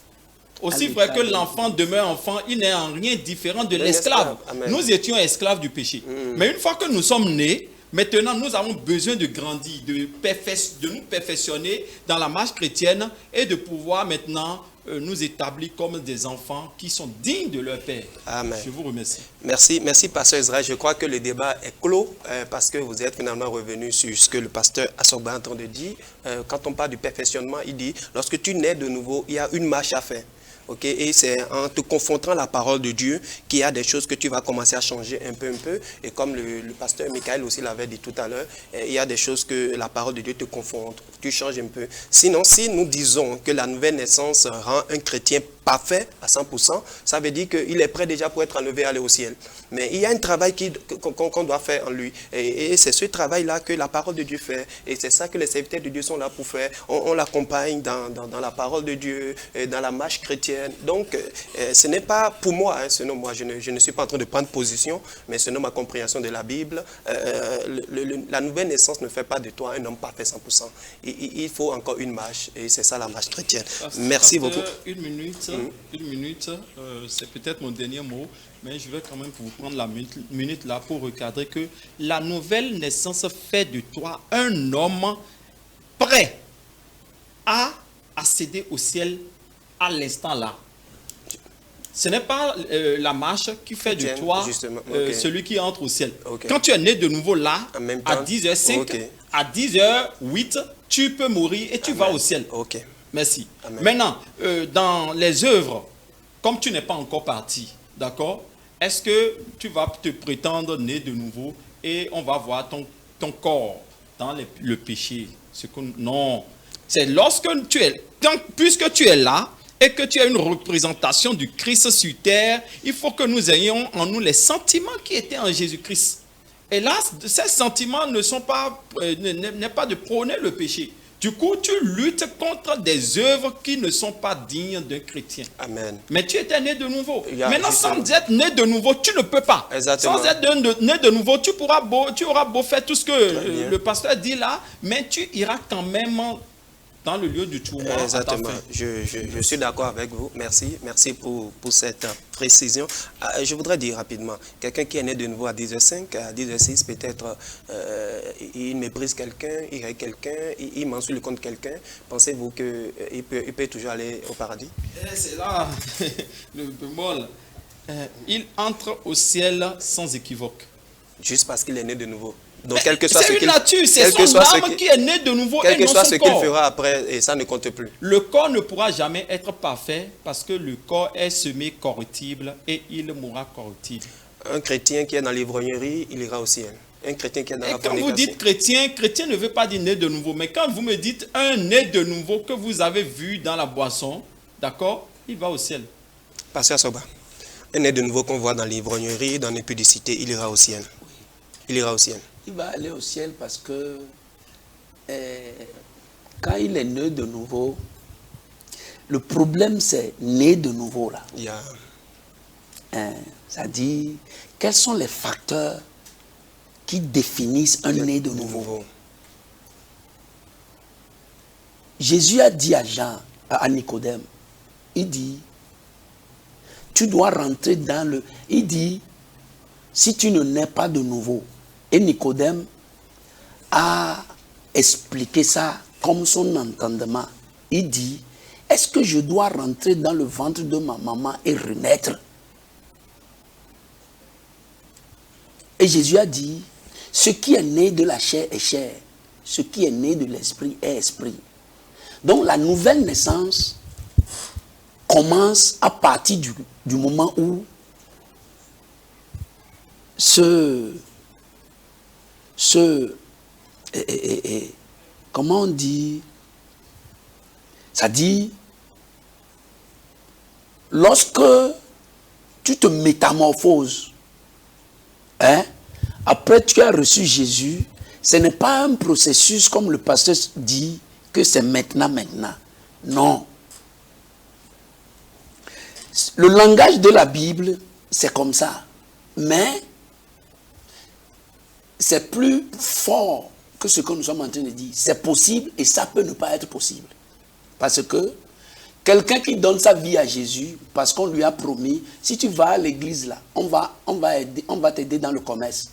Aussi vrai que l'enfant demeure enfant, il n'est en rien différent de l'esclave. Nous étions esclaves du péché. Mais une fois que nous sommes nés, maintenant nous avons besoin de grandir, de nous perfectionner dans la marche chrétienne et de pouvoir maintenant nous établir comme des enfants qui sont dignes de leur Père. Amen. Je vous remercie. Merci Pasteur Israël. Je crois que le débat est clos parce que vous êtes finalement revenu sur ce que le pasteur Assoba est en train de dire. Quand on parle du perfectionnement, il dit, lorsque tu nais de nouveau, il y a une marche à faire. Okay? Et c'est en te confrontant à la parole de Dieu qu'il y a des choses que tu vas commencer à changer un peu. Et comme le pasteur Michael aussi l'avait dit tout à l'heure, il y a des choses que la parole de Dieu te confronte. Tu changes un peu. Sinon, si nous disons que la nouvelle naissance rend un chrétien parfait à 100%, ça veut dire qu'il est prêt déjà pour être enlevé et aller au ciel. Mais il y a un travail qu'on doit faire en lui. Et c'est ce travail-là que la parole de Dieu fait. Et c'est ça que les serviteurs de Dieu sont là pour faire. On l'accompagne dans la parole de Dieu, dans la marche chrétienne. Donc, ce n'est pas pour moi, selon moi, je ne suis pas en train de prendre position, mais selon ma compréhension de la Bible, la nouvelle naissance ne fait pas de toi un homme parfait 100%. Il faut encore une marche, et c'est ça la marche chrétienne. Merci beaucoup. Une minute, c'est peut-être mon dernier mot, mais je vais quand même vous prendre la minute là pour recadrer que la nouvelle naissance fait de toi un homme prêt à accéder au ciel à l'instant là. Ce n'est pas la marche qui fait de toi celui qui entre au ciel. Okay. Quand tu es né de nouveau là, à 10h05, à 10h08, tu peux mourir et tu vas au ciel. Okay. Merci. Amen. Maintenant, dans les œuvres, comme tu n'es pas encore parti, d'accord, est-ce que tu vas te prétendre né de nouveau et on va voir ton corps dans le péché? Non. C'est lorsque puisque tu es là et que tu as une représentation du Christ sur terre, il faut que nous ayons en nous les sentiments qui étaient en Jésus-Christ. Et là, ces sentiments n'est pas de prôner le péché. Du coup, tu luttes contre des œuvres qui ne sont pas dignes d'un chrétien. Amen. Mais tu étais né de nouveau. Maintenant, sans être né de nouveau, tu ne peux pas. Exactement. Sans être né de nouveau, tu auras beau faire tout ce que le pasteur dit là, mais tu iras quand même dans le lieu du tournoi. Exactement. Je suis d'accord avec vous. Merci pour cette précision. Je voudrais dire rapidement, quelqu'un qui est né de nouveau à 10h05, à 10h06, peut-être il méprise quelqu'un, il règle quelqu'un, il ment sur le compte de quelqu'un. Pensez-vous qu'il peut toujours aller au paradis? C'est là le bémol. Il entre au ciel sans équivoque. Juste parce qu'il est né de nouveau. Donc, quel que soit c'est une nature, c'est son âme qui est née de nouveau et non son corps. Quel que soit ce qu'il fera après, et ça ne compte plus. Le corps ne pourra jamais être parfait parce que le corps est semé corruptible et il mourra corruptible. Un chrétien qui est dans l'ivrognerie, il ira au ciel. Un chrétien qui est dans la fornication. Quand vous dites chrétien ne veut pas dire né de nouveau. Mais quand vous me dites un né de nouveau que vous avez vu dans la boisson, d'accord, il va au ciel. Pasteur Soba, un né de nouveau qu'on voit dans l'ivrognerie, dans l'impudicité, il ira au ciel. Il ira au ciel. Il va aller au ciel parce que quand il est né de nouveau, le problème c'est né de nouveau là. Ça dit, quels sont les facteurs qui définissent un né de nouveau? Jésus a dit à Nicodème, il dit, tu dois rentrer dans le... Il dit, si tu ne nais pas de nouveau, et Nicodème a expliqué ça comme son entendement. Il dit, est-ce que je dois rentrer dans le ventre de ma maman et renaître? Et Jésus a dit, ce qui est né de la chair est chair, ce qui est né de l'esprit est esprit. Donc la nouvelle naissance commence à partir du moment où comment on dit, ça dit, lorsque tu te métamorphoses, hein, après tu as reçu Jésus, ce n'est pas un processus comme le pasteur dit que c'est maintenant. Non. Le langage de la Bible, c'est comme ça. Mais c'est plus fort que ce que nous sommes en train de dire. C'est possible et ça peut ne pas être possible. Parce que quelqu'un qui donne sa vie à Jésus, parce qu'on lui a promis, si tu vas à l'église là, on va t'aider dans le commerce.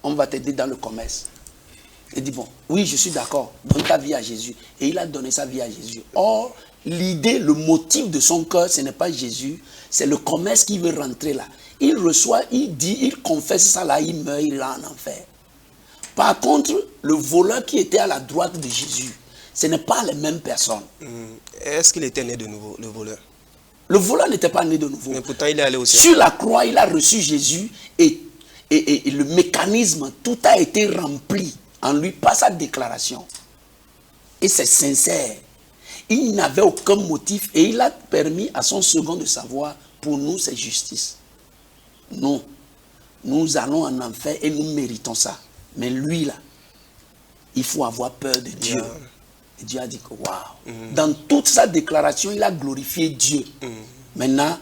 On va t'aider dans le commerce. Il dit, bon, oui, je suis d'accord, donne ta vie à Jésus. Et il a donné sa vie à Jésus. Or, l'idée, le motif de son cœur, ce n'est pas Jésus, c'est le commerce qui veut rentrer là. Il reçoit, il dit, il confesse ça là, il meurt, il est en enfer. Par contre, le voleur qui était à la droite de Jésus, ce n'est pas les mêmes personnes. Est-ce qu'il était né de nouveau, le voleur? Le voleur n'était pas né de nouveau. Mais pourtant, il est allé au ciel. Sur la croix, il a reçu Jésus et le mécanisme, tout a été rempli en lui par sa déclaration. Et c'est sincère. Il n'avait aucun motif et il a permis à son second de savoir, pour nous, c'est justice. Non. Nous allons en enfer et nous méritons ça. Mais lui, là, il faut avoir peur de Dieu. Yeah. Et Dieu a dit que, waouh. Dans toute sa déclaration, il a glorifié Dieu. Maintenant,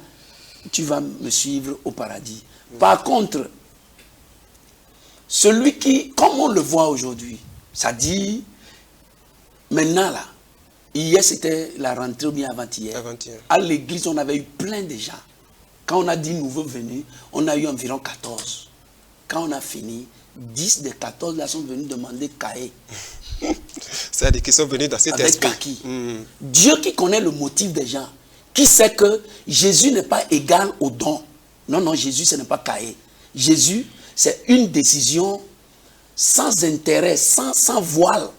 tu vas me suivre au paradis. Par contre, celui qui, comme on le voit aujourd'hui, ça dit, maintenant là, hier c'était la rentrée ou bien avant-hier. À l'église, on avait eu plein de gens. Quand on a dit nouveau venu, on a eu environ 14. Quand on a fini, 10 des 14 là sont venus demander cahier. C'est-à-dire qu'ils sont venus dans cet esprit. Dieu qui connaît le motif des gens, qui sait que Jésus n'est pas égal au don. Non, Jésus, ce n'est pas cahier. Jésus, c'est une décision sans intérêt, sans voile.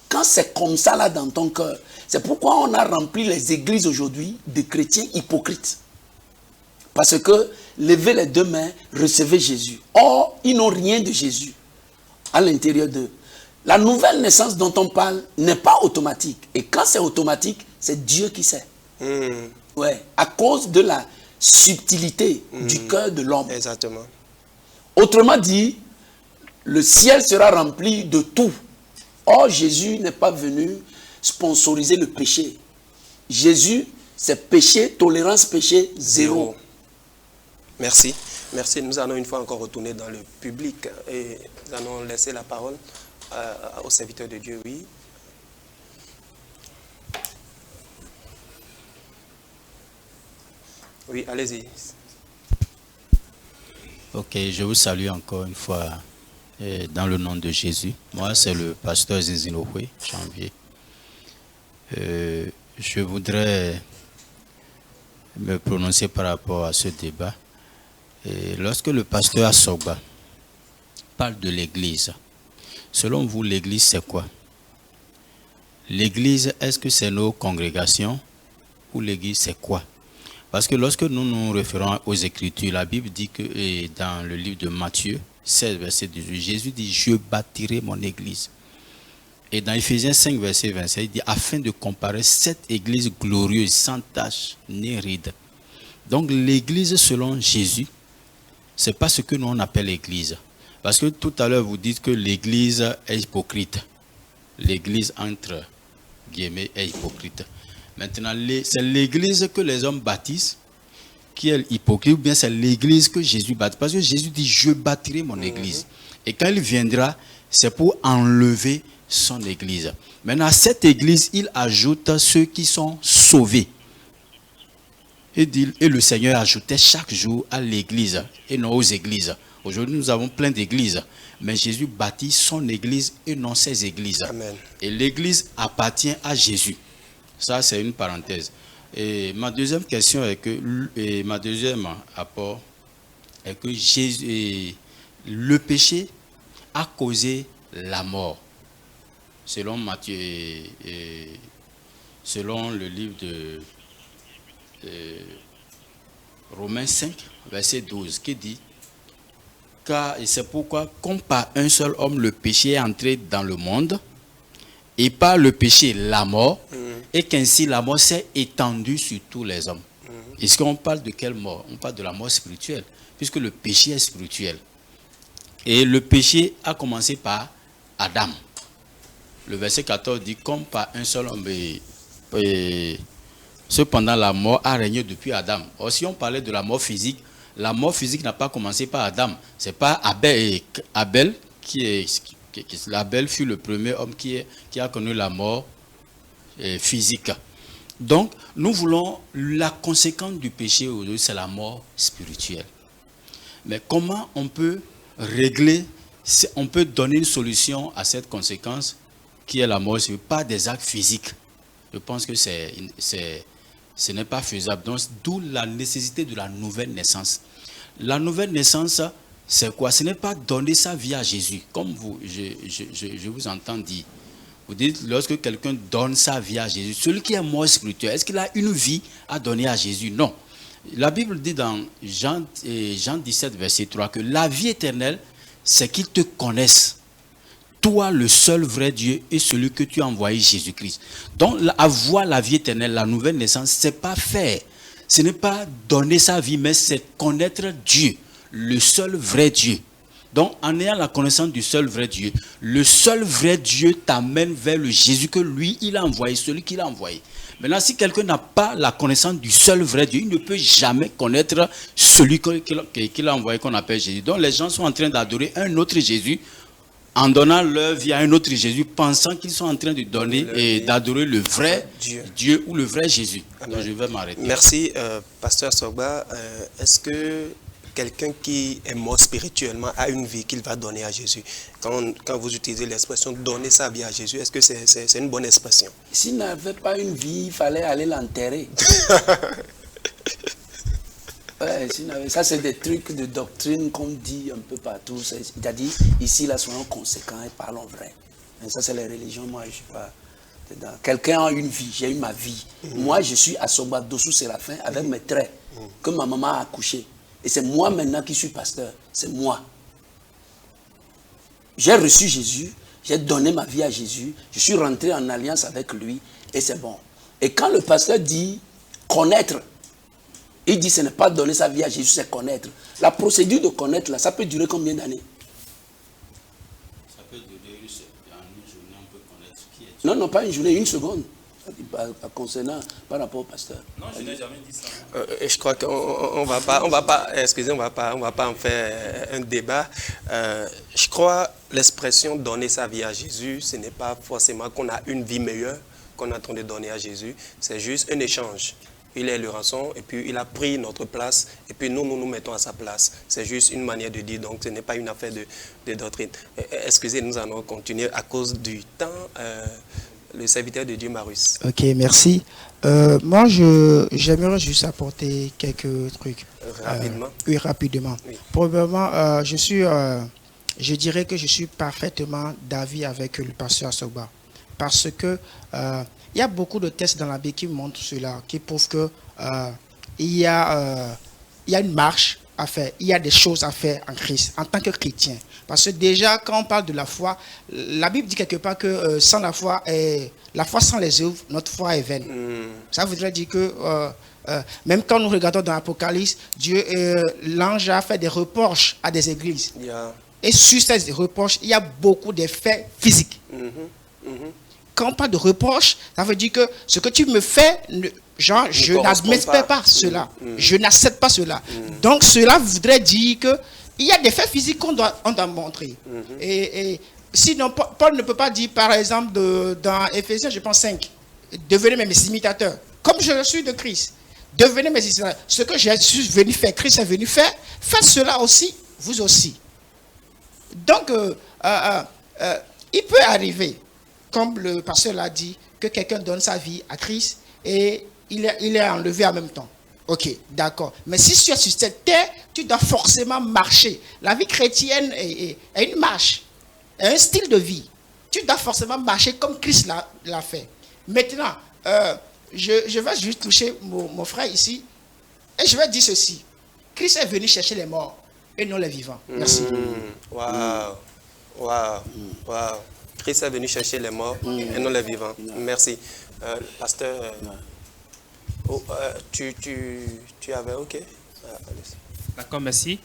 Quand c'est comme ça là dans ton cœur, c'est pourquoi on a rempli les églises aujourd'hui de chrétiens hypocrites. Parce que levez les deux mains, recevez Jésus. Or, ils n'ont rien de Jésus à l'intérieur d'eux. La nouvelle naissance dont on parle n'est pas automatique. Et quand c'est automatique, c'est Dieu qui sait. Ouais, à cause de la subtilité du cœur de l'homme. Exactement. Autrement dit, le ciel sera rempli de tout. Or, Jésus n'est pas venu sponsoriser le péché. Jésus, c'est péché, tolérance péché, zéro. Merci. Merci. Nous allons une fois encore retourner dans le public et nous allons laisser la parole au serviteur de Dieu. Oui. Oui, allez-y. Ok, je vous salue encore une fois dans le nom de Jésus. Moi, c'est le pasteur Zinzinoué, Janvier. Je voudrais me prononcer par rapport à ce débat. Et lorsque le pasteur Asogba parle de l'église, selon vous, l'église c'est quoi? L'église, est-ce que c'est nos congrégations ou l'église c'est quoi? Parce que lorsque nous nous référons aux Écritures, la Bible dit que dans le livre de Matthieu 16, verset 18, Jésus dit « Je bâtirai mon église ». Et dans Ephésiens 5, verset 27, il dit « Afin de comparer cette église glorieuse, sans tache ni ride ». Donc l'église selon Jésus, c'est pas ce que nous on appelle l'église. Parce que tout à l'heure vous dites que l'église est hypocrite. L'église entre guillemets est hypocrite. Maintenant, c'est l'église que les hommes bâtissent qui est hypocrite, ou bien c'est l'église que Jésus bâtit. Parce que Jésus dit, je bâtirai mon église. Et quand il viendra, c'est pour enlever son église. Maintenant, à cette église, il ajoute ceux qui sont sauvés. Et le Seigneur ajoutait chaque jour à l'église et non aux églises. Aujourd'hui, nous avons plein d'églises. Mais Jésus bâtit son église et non ses églises. Amen. Et l'église appartient à Jésus. Ça, c'est une parenthèse. Et ma deuxième question est que, ma deuxième apport est que Jésus, le péché a causé la mort. Selon Matthieu, selon le livre de Romains 5, verset 12, qui dit, car, et c'est pourquoi, comme par un seul homme le péché est entré dans le monde, et par le péché, la mort, et qu'ainsi la mort s'est étendue sur tous les hommes. Est-ce qu'on parle de quelle mort? On parle de la mort spirituelle, puisque le péché est spirituel. Et le péché a commencé par Adam. Le verset 14 dit, comme par un seul homme, cependant la mort a régné depuis Adam. Or, si on parlait de la mort physique n'a pas commencé par Adam. C'est pas Abel Abel fut le premier homme qui a connu la mort physique. Donc, nous voulons la conséquence du péché aujourd'hui, c'est la mort spirituelle. Mais comment on peut régler, on peut donner une solution à cette conséquence qui est la mort spirituelle, pas des actes physiques. Je pense que ce n'est pas faisable. Donc, d'où la nécessité de la nouvelle naissance. La nouvelle naissance, c'est quoi? Ce n'est pas donner sa vie à Jésus. Comme je vous entends dire. Vous dites, lorsque quelqu'un donne sa vie à Jésus, celui qui est mort spirituel, est-ce qu'il a une vie à donner à Jésus? Non. La Bible dit dans Jean 17, verset 3, que la vie éternelle, c'est qu'ils te connaissent. Toi, le seul vrai Dieu, et celui que tu as envoyé, Jésus-Christ. Donc, avoir la vie éternelle, la nouvelle naissance, ce n'est pas faire. Ce n'est pas donner sa vie, mais c'est connaître Dieu, le seul vrai Dieu. Donc, en ayant la connaissance du seul vrai Dieu, le seul vrai Dieu t'amène vers le Jésus que lui, il a envoyé, celui qu'il a envoyé. Maintenant, si quelqu'un n'a pas la connaissance du seul vrai Dieu, il ne peut jamais connaître celui qu'il a envoyé, qu'on appelle Jésus. Donc, les gens sont en train d'adorer un autre Jésus, en donnant leur vie à un autre Jésus, pensant qu'ils sont en train de donner et d'adorer le vrai Dieu ou le vrai Jésus. Donc, je vais m'arrêter. Merci, Pasteur Sogba. Est-ce que quelqu'un qui est mort spirituellement a une vie qu'il va donner à Jésus? Quand vous utilisez l'expression donner sa vie à Jésus, est-ce que c'est une bonne expression? S'il n'avait pas une vie, il fallait aller l'enterrer. Ouais, ça, c'est des trucs de doctrine qu'on dit un peu partout. C'est-à-dire, ici, là, soyons conséquents et parlons vrai. Et ça, c'est les religions. Moi, je ne suis pas dedans. Quelqu'un a une vie, j'ai eu ma vie. Moi, je suis à Sogba Dossou Séraphin avec mes traits que ma maman a accouché. Et c'est moi maintenant qui suis pasteur. C'est moi. J'ai reçu Jésus, j'ai donné ma vie à Jésus, je suis rentré en alliance avec lui et c'est bon. Et quand le pasteur dit connaître, il dit ce n'est pas donner sa vie à Jésus, c'est connaître. La procédure de connaître, là, ça peut durer combien d'années? Ça peut durer une journée, on peut connaître qui est Dieu. Non, pas une journée, une seconde. Concernant par rapport au pasteur. Non, je n'ai jamais dit ça. Je crois qu'on va pas, excusez, on va pas en faire un débat. Je crois l'expression donner sa vie à Jésus, ce n'est pas forcément qu'on a une vie meilleure qu'on est en train de donner à Jésus. C'est juste un échange. Il est le rançon et puis il a pris notre place et puis nous mettons à sa place. C'est juste une manière de dire, donc ce n'est pas une affaire de doctrine. Excusez, nous allons continuer à cause du temps. Le serviteur de Dieu, Marius. Ok, merci. Moi, j'aimerais juste apporter quelques trucs. Rapidement. Oui, rapidement. Oui. Probablement, je dirais que je suis parfaitement d'avis avec le pasteur Sogba. Parce que il y a beaucoup de tests dans la Bible qui montrent cela, qui prouvent que il y a une marche à faire, il y a des choses à faire en Christ, en tant que chrétien. Parce que déjà, quand on parle de la foi, la Bible dit quelque part que sans la foi sans les œuvres, notre foi est vaine. Ça voudrait dire que même quand nous regardons dans l'Apocalypse, l'ange a fait des reproches à des églises. Yeah. Et sur ces reproches, il y a beaucoup d'effets physiques. Quand on parle de reproches, ça veut dire que ce que tu me fais, je n'admets pas cela. Je n'accepte pas cela. Donc cela voudrait dire que il y a des faits physiques qu'on doit montrer. Et sinon, Paul ne peut pas dire, par exemple, dans Éphésiens, je pense 5, devenez mes imitateurs. Comme je suis de Christ, devenez mes imitateurs. Ce que je suis venu faire, Christ est venu faire, faites cela aussi, vous aussi. Donc, il peut arriver, comme le pasteur l'a dit, que quelqu'un donne sa vie à Christ et il est enlevé en même temps. Ok, d'accord. Mais si tu es sur cette terre, tu dois forcément marcher. La vie chrétienne est une marche, est un style de vie. Tu dois forcément marcher comme Christ l'a fait. Maintenant, je vais juste toucher mon frère ici et je vais dire ceci. Christ est venu chercher les morts et non les vivants. Merci. Waouh. Waouh. Waouh. Christ est venu chercher les morts et non les vivants. Merci. Pasteur, tu avais... OK. D'accord, merci.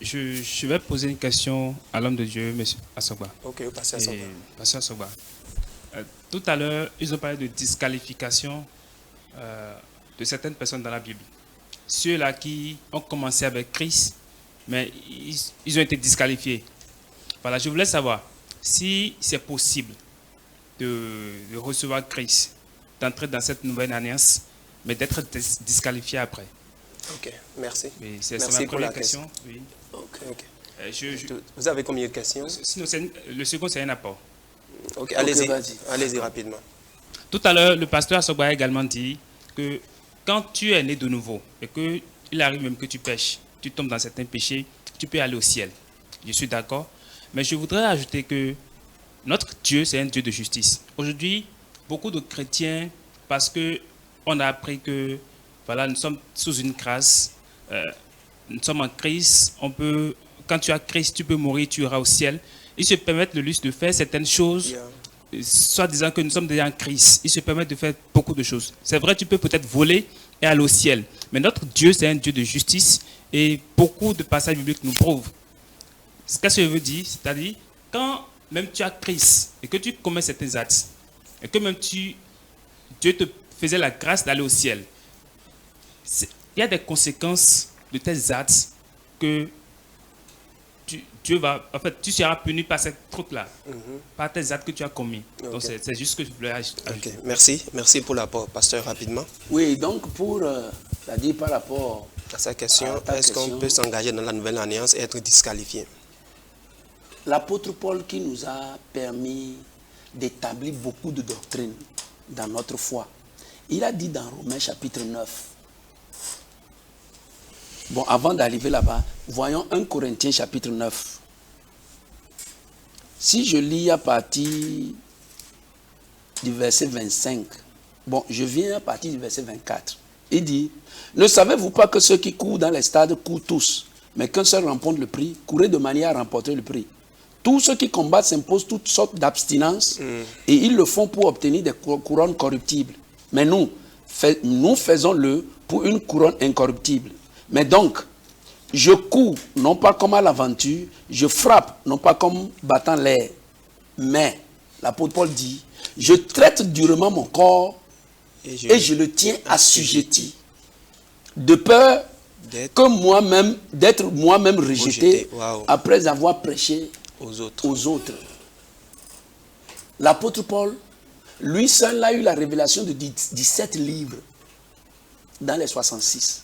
Je vais poser une question à l'homme de Dieu, M. Asogba. OK, Pasteur Asogba. Pasteur Asogba. Tout à l'heure, ils ont parlé de disqualification de certaines personnes dans la Bible. Ceux-là qui ont commencé avec Christ, mais ils ont été disqualifiés. Voilà, je voulais savoir si c'est possible de recevoir Christ, d'entrer dans cette nouvelle alliance, mais d'être disqualifié après. OK, merci. C'est merci ma pour la première question. Oui. OK. Vous avez combien de questions? Sinon, le second, c'est un apport. OK, allez-y rapidement. Tout à l'heure, le pasteur Asogba a également dit que quand tu es né de nouveau et qu'il arrive même que tu pêches, tu tombes dans certains péchés, tu peux aller au ciel. Je suis d'accord. Mais je voudrais ajouter que notre Dieu, c'est un Dieu de justice. Aujourd'hui, beaucoup de chrétiens, parce qu'on a appris que voilà, nous sommes sous une grâce, nous sommes en Christ, quand tu as Christ, tu peux mourir, tu iras au ciel. Ils se permettent le luxe de faire certaines choses, soit disant que nous sommes déjà en Christ. Ils se permettent de faire beaucoup de choses. C'est vrai, tu peux peut-être voler et aller au ciel. Mais notre Dieu, c'est un Dieu de justice et beaucoup de passages bibliques nous prouvent. Ce que je veux dire, c'est-à-dire, quand même tu as Christ et que tu commets certains actes, et que même Dieu te faisait la grâce d'aller au ciel, il y a des conséquences de tes actes que tu seras puni par ce truc-là, par tes actes que tu as commis. Okay. Donc c'est juste ce que je voulais ajouter. Okay. Merci pour l'apport, pasteur, rapidement. Oui, donc c'est-à-dire par rapport à sa question, est-ce qu'on peut s'engager dans la nouvelle alliance et être disqualifié? L'apôtre Paul qui nous a permis d'établir beaucoup de doctrines dans notre foi, il a dit dans Romains chapitre 9, bon, avant d'arriver là-bas, voyons 1 Corinthiens chapitre 9. Si je lis à partir du verset 25, bon, je viens à partir du verset 24. Il dit, ne savez-vous pas que ceux qui courent dans les stades courent tous, mais qu'un seul remporte le prix, courez de manière à remporter le prix. Tous ceux qui combattent s'imposent toutes sortes d'abstinences et ils le font pour obtenir des couronnes corruptibles. Mais nous faisons-le pour une couronne incorruptible. Mais donc, je cours non pas comme à l'aventure, je frappe non pas comme battant l'air. Mais, l'apôtre Paul dit, je traite durement mon corps et je le tiens assujetti. De peur que d'être moi-même rejeté. Wow. Après avoir prêché aux autres. L'apôtre Paul, lui seul a eu la révélation de 17 livres dans les 66.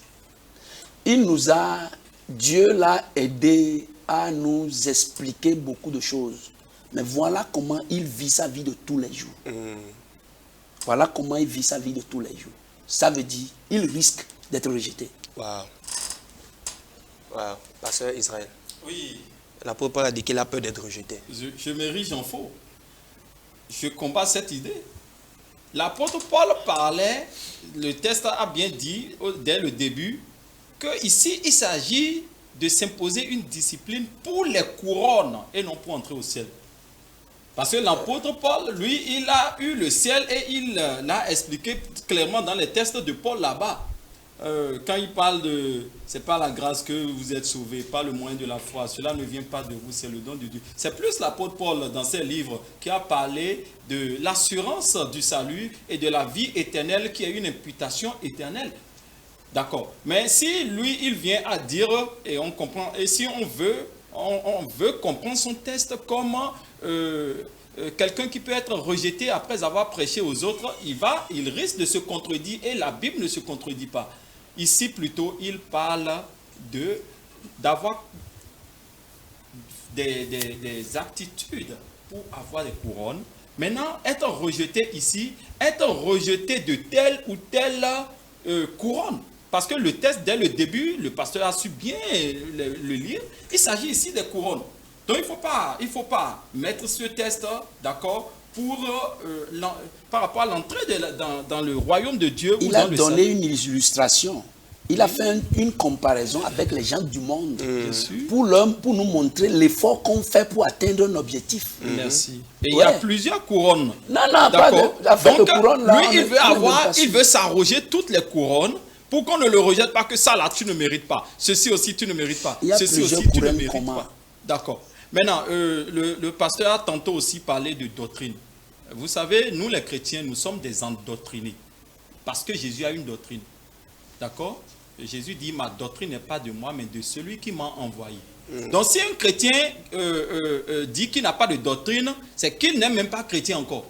Dieu l'a aidé à nous expliquer beaucoup de choses. Mais voilà comment il vit sa vie de tous les jours. Voilà comment il vit sa vie de tous les jours. Ça veut dire, il risque d'être rejeté. Wow. Pasteur Israël. Oui. L'apôtre Paul a dit qu'il a peur d'être rejeté. Je m'érige en faux. Je combats cette idée. L'apôtre Paul parlait, le texte a bien dit dès le début, qu'ici il s'agit de s'imposer une discipline pour les couronnes et non pour entrer au ciel. Parce que l'apôtre Paul, lui, il a eu le ciel et il l'a expliqué clairement dans les textes de Paul là-bas. Quand il parle de, c'est par la grâce que vous êtes sauvés, par le moyen de la foi, cela ne vient pas de vous, c'est le don de Dieu. C'est plus l'apôtre Paul dans ses livres qui a parlé de l'assurance du salut et de la vie éternelle qui est une imputation éternelle. D'accord. Mais si lui, il vient à dire, et on comprend, et si on veut comprendre son texte comme quelqu'un qui peut être rejeté après avoir prêché aux autres, il risque de se contredire et la Bible ne se contredit pas. Ici, plutôt, il parle d'avoir des aptitudes pour avoir des couronnes. Maintenant, être rejeté ici, être rejeté de telle ou telle couronne. Parce que le texte, dès le début, le pasteur a su bien le lire, il s'agit ici des couronnes. Donc, il ne faut pas mettre ce test, d'accord, par rapport à l'entrée dans le royaume de Dieu. Il a donné une illustration. Il a fait une comparaison avec les gens du monde Bien sûr. pour nous montrer l'effort qu'on fait pour atteindre un objectif. Merci. Et il y a Ouais. plusieurs couronnes. Non, pas D'accord. de l'affaire de Donc, couronne là. lui, on il est- veut on est même pas il sûr. veut s'arroger toutes les couronnes pour qu'on ne le rejette pas, que ça là, tu ne mérites pas. Ceci aussi, tu ne mérites pas. Il y a Ceci plusieurs aussi, tu ne couronnes mérites communs. pas. D'accord. Maintenant, le pasteur a tantôt aussi parlé de doctrine. Vous savez, nous les chrétiens, nous sommes des endoctrinés. Parce que Jésus a une doctrine. D'accord? Jésus dit, ma doctrine n'est pas de moi, mais de celui qui m'a envoyé. Donc si un chrétien dit qu'il n'a pas de doctrine, c'est qu'il n'est même pas chrétien encore.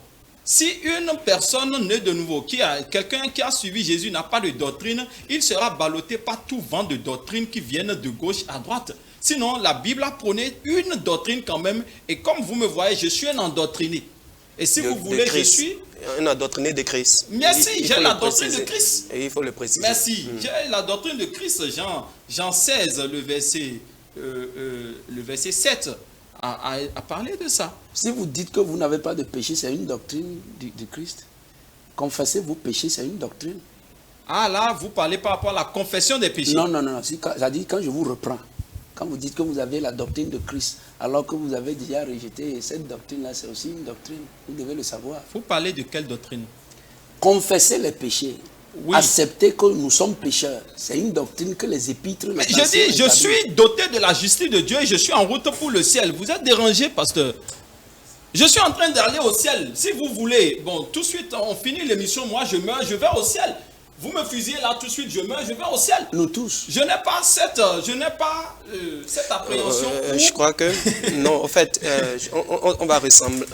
Si une personne née de nouveau, quelqu'un qui a suivi Jésus n'a pas de doctrine, il sera ballotté par tout vent de doctrine qui viennent de gauche à droite. Sinon, la Bible a prôné une doctrine quand même. Et comme vous me voyez, je suis un endoctriné. Et si vous voulez, je suis... Un endoctriné de Christ. Merci, Il j'ai faut la le doctrine de préciser. Christ. Et il faut le préciser. Merci. J'ai la doctrine de Christ, Jean 16, le verset 7, a parlé de ça. Si vous dites que vous n'avez pas de péché, c'est une doctrine de Christ. Confessez vos péchés, c'est une doctrine. Ah là, vous parlez par rapport à la confession des péchés. Non. Ça dit quand je vous reprends, quand vous dites que vous avez la doctrine de Christ, alors que vous avez déjà rejeté cette doctrine-là, c'est aussi une doctrine. Vous devez le savoir. Vous parlez de quelle doctrine? Confesser les péchés, Oui. accepter que nous sommes pécheurs, c'est une doctrine que les épîtres... Mais les je anciens dis, je établissent. suis doté de la justice de Dieu et je suis en route pour le ciel. Vous êtes dérangé, pasteur? Je suis en train d'aller au ciel. Si vous voulez, bon, tout de suite, on finit l'émission, moi je meurs, je vais au ciel. Vous me fusillez là tout de suite, je meurs, je vais au ciel. Nous tous. Je n'ai pas cette appréhension. Je crois que, non, en fait, on va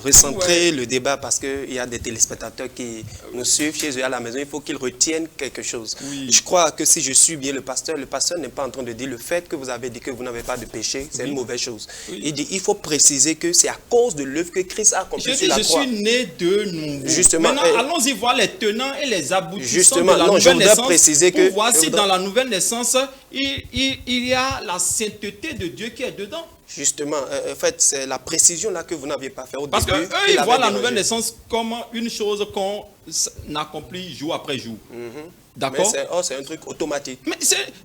recentrer le débat parce qu'il y a des téléspectateurs qui nous suivent chez eux à la maison. Il faut qu'ils retiennent quelque chose. Oui. Je crois que si je suis bien le pasteur n'est pas en train de dire le fait que vous avez dit que vous n'avez pas de péché, c'est une mauvaise chose. Oui. Il dit il faut préciser que c'est à cause de l'œuvre que Christ a accompli Je sur dis, la je croix. suis né de nouveau. Justement, Maintenant, allons-y voir les tenants et les aboutissants Justement, de la non, je nouvelle voudrais naissance. préciser pour que- voir je si voudrais- dans la nouvelle naissance, il y a la sainteté de Dieu qui est dedans. Justement, en fait, c'est la précision là que vous n'aviez pas fait au Parce début. qu'eux, qui ils l'avait voient la dérangé. nouvelle naissance comme une chose qu'on accomplit jour après jour. Mais D'accord? c'est un truc automatique. Mais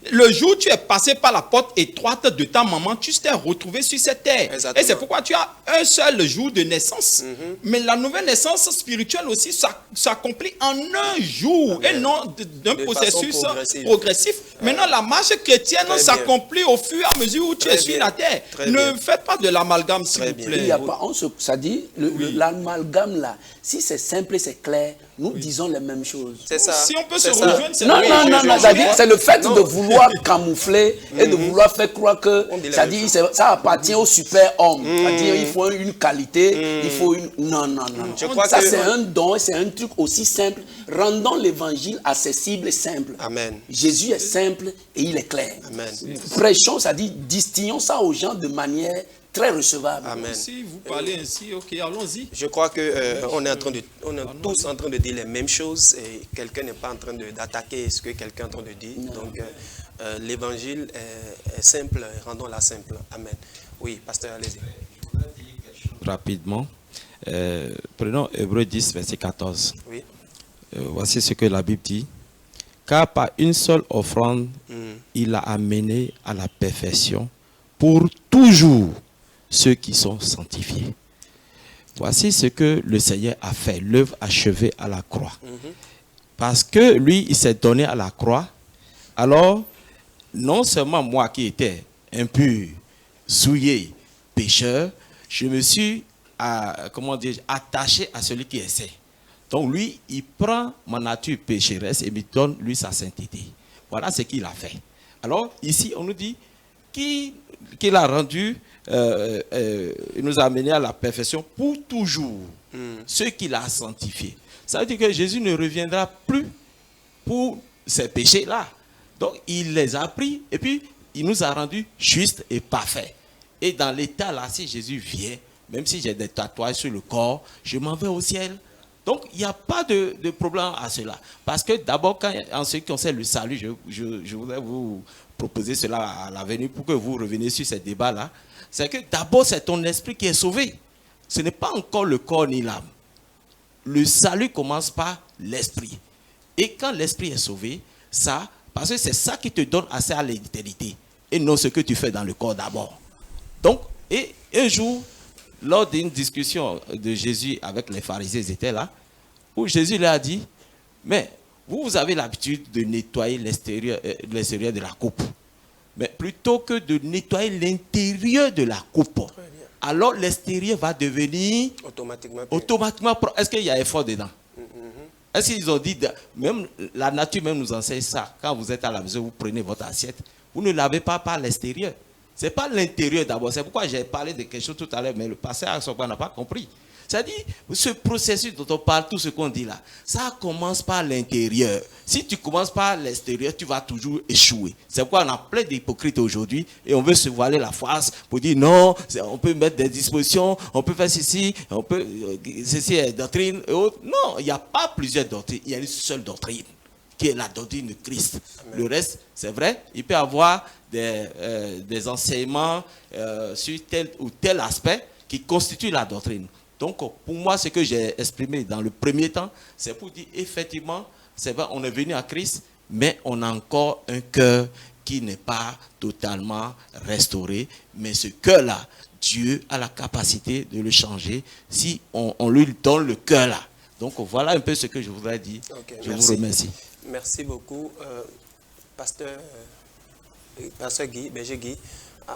le jour où tu es passé par la porte étroite de ta maman, tu t'es retrouvé sur cette terre. Exactement. Et c'est pourquoi tu as un seul jour de naissance. Mais la nouvelle naissance spirituelle aussi s'accomplit en un jour Amen. et non d'un De processus façon progressive. progressif. Maintenant, la marche chrétienne Très bien. s'accomplit au fur et à mesure où tu Très es sur bien. la terre. Très Ne bien. faites pas de l'amalgame, s'il Très vous bien. Il plaît. y a pas, ça dit, l'amalgame là, si c'est simple et c'est clair, nous disons les mêmes choses. C'est ça. Si on peut se C'est ça. rejoindre, c'est Non, oui, ça dit, c'est le fait Non. de vouloir camoufler et de vouloir faire croire que On dit la ça même dit, ça appartient au super-homme. C'est-à-dire, il faut une qualité, il faut une... Non. Je crois ça, que- c'est un don, c'est un truc aussi simple. Rendons l'évangile accessible et simple. Amen. Jésus est simple et il est clair. Amen. Prêchons, ça dit, distillons ça aux gens de manière très recevable. Amen. Si vous parlez ainsi, ok, allons-y. Je crois que on est tous en train de dire les mêmes choses et quelqu'un n'est pas en train d'attaquer ce que quelqu'un est en train de dire. Donc l'évangile est simple, rendons-la simple. Amen. Oui, pasteur, allez-y. Rapidement. Prenons Hébreux 10, verset 14. Oui. Voici ce que la Bible dit. Car par une seule offrande, il a amené à la perfection pour toujours ceux qui sont sanctifiés. Voici ce que le Seigneur a fait, l'œuvre achevée à la croix. Parce que lui, il s'est donné à la croix. Alors, non seulement moi qui étais impur, souillé, pécheur, je me suis attaché à celui qui essaie. Donc lui, il prend ma nature pécheresse et me donne lui sa sainteté. Voilà ce qu'il a fait. Alors ici, on nous dit qu'il a rendu, il nous a amené à la perfection pour toujours. Ceux qu'il a sanctifiés. Ça veut dire que Jésus ne reviendra plus pour ces péchés-là. Donc il les a pris et puis il nous a rendus justes et parfaits. Et dans l'état là, si Jésus vient, même si j'ai des tatouages sur le corps, je m'en vais au ciel. Donc, il n'y a pas de problème à cela. Parce que d'abord, en ce qui concerne le salut, je voudrais vous proposer cela à l'avenir pour que vous reveniez sur ce débat-là. C'est que d'abord, c'est ton esprit qui est sauvé. Ce n'est pas encore le corps ni l'âme. Le salut commence par l'esprit. Et quand l'esprit est sauvé, ça Parce que c'est ça qui te donne accès à l'éternité. Et non ce que tu fais dans le corps d'abord. Donc, et un jour, lors d'une discussion de Jésus avec les pharisiens, ils étaient là, où Jésus leur a dit, mais vous avez l'habitude de nettoyer l'extérieur de la coupe. Mais plutôt que de nettoyer l'intérieur de la coupe, alors l'extérieur va devenir automatiquement propre. Est-ce qu'il y a effort dedans? Est-ce qu'ils ont dit, même la nature même nous enseigne ça. Quand vous êtes à la maison, vous prenez votre assiette, vous ne lavez pas par l'extérieur. Ce n'est pas l'intérieur d'abord. C'est pourquoi j'ai parlé de quelque chose tout à l'heure, mais le pasteur Asogba n'a pas compris. C'est-à-dire, ce processus dont on parle, tout ce qu'on dit là, ça commence par l'intérieur. Si tu commences par l'extérieur, tu vas toujours échouer. C'est pourquoi on a plein d'hypocrites aujourd'hui et on veut se voiler la face pour dire non, on peut mettre des dispositions, on peut faire ceci, on peut, ceci est doctrine et autres. Non, il n'y a pas plusieurs doctrines, il y a une seule doctrine qui est la doctrine de Christ. Amen. Le reste, c'est vrai, il peut y avoir des enseignements sur tel ou tel aspect qui constituent la doctrine. Donc, pour moi, ce que j'ai exprimé dans le premier temps, c'est pour dire, effectivement, c'est vrai, on est venu à Christ, mais on a encore un cœur qui n'est pas totalement restauré. Mais ce cœur-là, Dieu a la capacité de le changer si on lui donne le cœur là. Donc, voilà un peu ce que je voudrais dire. Okay, je vous remercie. Merci beaucoup, Pasteur Guy, Berger Guy.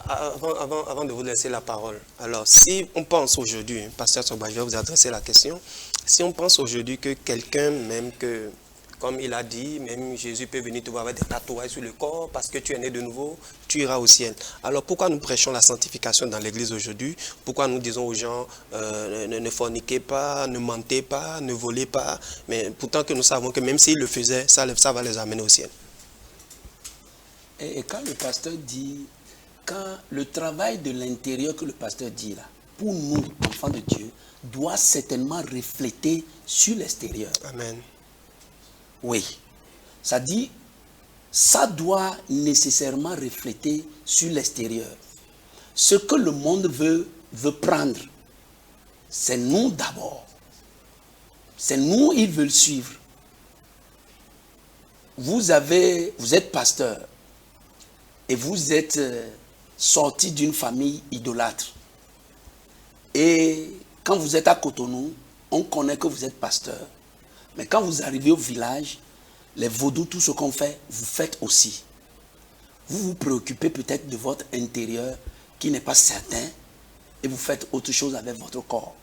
Avant de vous laisser la parole, alors si on pense aujourd'hui, Pasteur Asogba, je vais vous adresser la question, si on pense aujourd'hui que quelqu'un, même que, comme il a dit, même Jésus peut venir te voir avec des tatouages sur le corps, parce que tu es né de nouveau, tu iras au ciel. Alors pourquoi nous prêchons la sanctification dans l'église aujourd'hui? Pourquoi nous disons aux gens, ne forniquez pas, ne mentez pas, ne volez pas, mais pourtant que nous savons que même s'ils le faisaient, ça va les amener au ciel. Et quand le pasteur dit, quand le travail de l'intérieur que le pasteur dit là, pour nous, enfants de Dieu, doit certainement refléter sur l'extérieur. Amen. Oui. Ça dit, ça doit nécessairement refléter sur l'extérieur. Ce que le monde veut prendre, c'est nous d'abord. C'est nous, ils veulent suivre. Vous êtes pasteur et vous êtes sorti d'une famille idolâtre. Et quand vous êtes à Cotonou, on connaît que vous êtes pasteur. Mais quand vous arrivez au village, les vaudous, tout ce qu'on fait, vous faites aussi. Vous vous préoccupez peut-être de votre intérieur qui n'est pas certain et vous faites autre chose avec votre corps.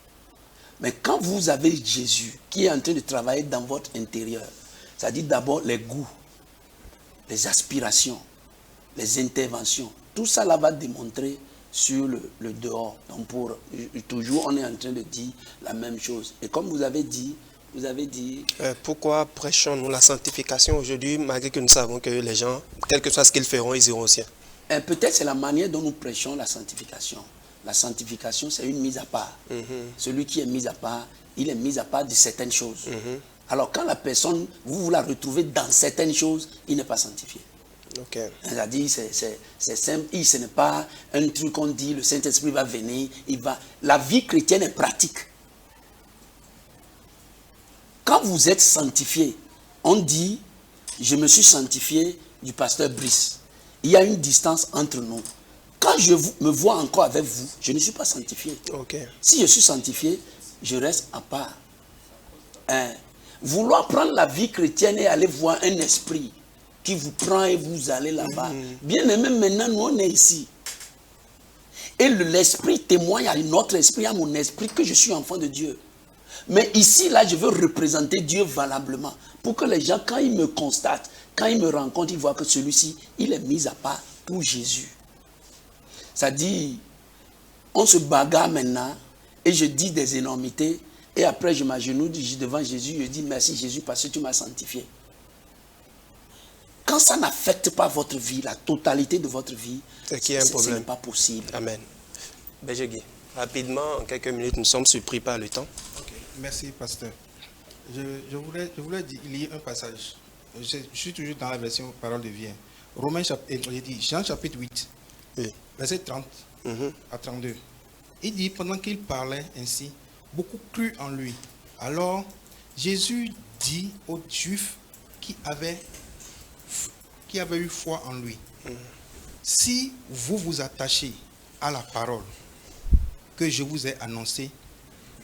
Mais quand vous avez Jésus qui est en train de travailler dans votre intérieur, ça dit d'abord les goûts, les aspirations, les interventions. Tout ça là va démontrer sur le dehors. Donc toujours on est en train de dire la même chose. Et comme vous avez dit... pourquoi prêchons-nous la sanctification aujourd'hui, malgré que nous savons que les gens, quel que soit ce qu'ils feront, ils iront au ciel? Peut-être c'est la manière dont nous prêchons la sanctification. La sanctification, c'est une mise à part. Celui qui est mis à part, il est mis à part de certaines choses. Alors quand la personne, vous la retrouvez dans certaines choses, il n'est pas sanctifié. Okay. C'est-à-dire, c'est simple, ce n'est pas un truc qu'on dit, le Saint-Esprit va venir, La vie chrétienne est pratique. Quand vous êtes sanctifié, on dit, je me suis sanctifié du pasteur Brice. Il y a une distance entre nous. Quand je me vois encore avec vous, je ne suis pas sanctifié. Okay. Si je suis sanctifié, je reste à part. Vouloir prendre la vie chrétienne et aller voir un esprit qui vous prend et vous allez là-bas. Bien aimé, maintenant, nous, on est ici. Et l'esprit témoigne à notre esprit, à mon esprit, que je suis enfant de Dieu. Mais ici, là, je veux représenter Dieu valablement. Pour que les gens, quand ils me constatent, quand ils me rencontrent, ils voient que celui-ci, il est mis à part pour Jésus. Ça dit, on se bagarre maintenant, et je dis des énormités, et après je m'agenouille devant Jésus, je dis merci Jésus parce que tu m'as sanctifié. Quand ça n'affecte pas votre vie, la totalité de votre vie, ce n'est pas possible. Amen. Berger Guy, rapidement, en quelques minutes, nous sommes surpris par le temps. Okay. Merci, pasteur. Je voulais dire, il y a un passage. Je suis toujours dans la version Parole de vie. Jean chapitre 8, oui. Verset 30 à 32. Il dit, pendant qu'il parlait ainsi, beaucoup crurent en lui. Alors, Jésus dit aux Juifs qui avaient qui avaient eu foi en lui, si vous vous attachez à la parole que je vous ai annoncée,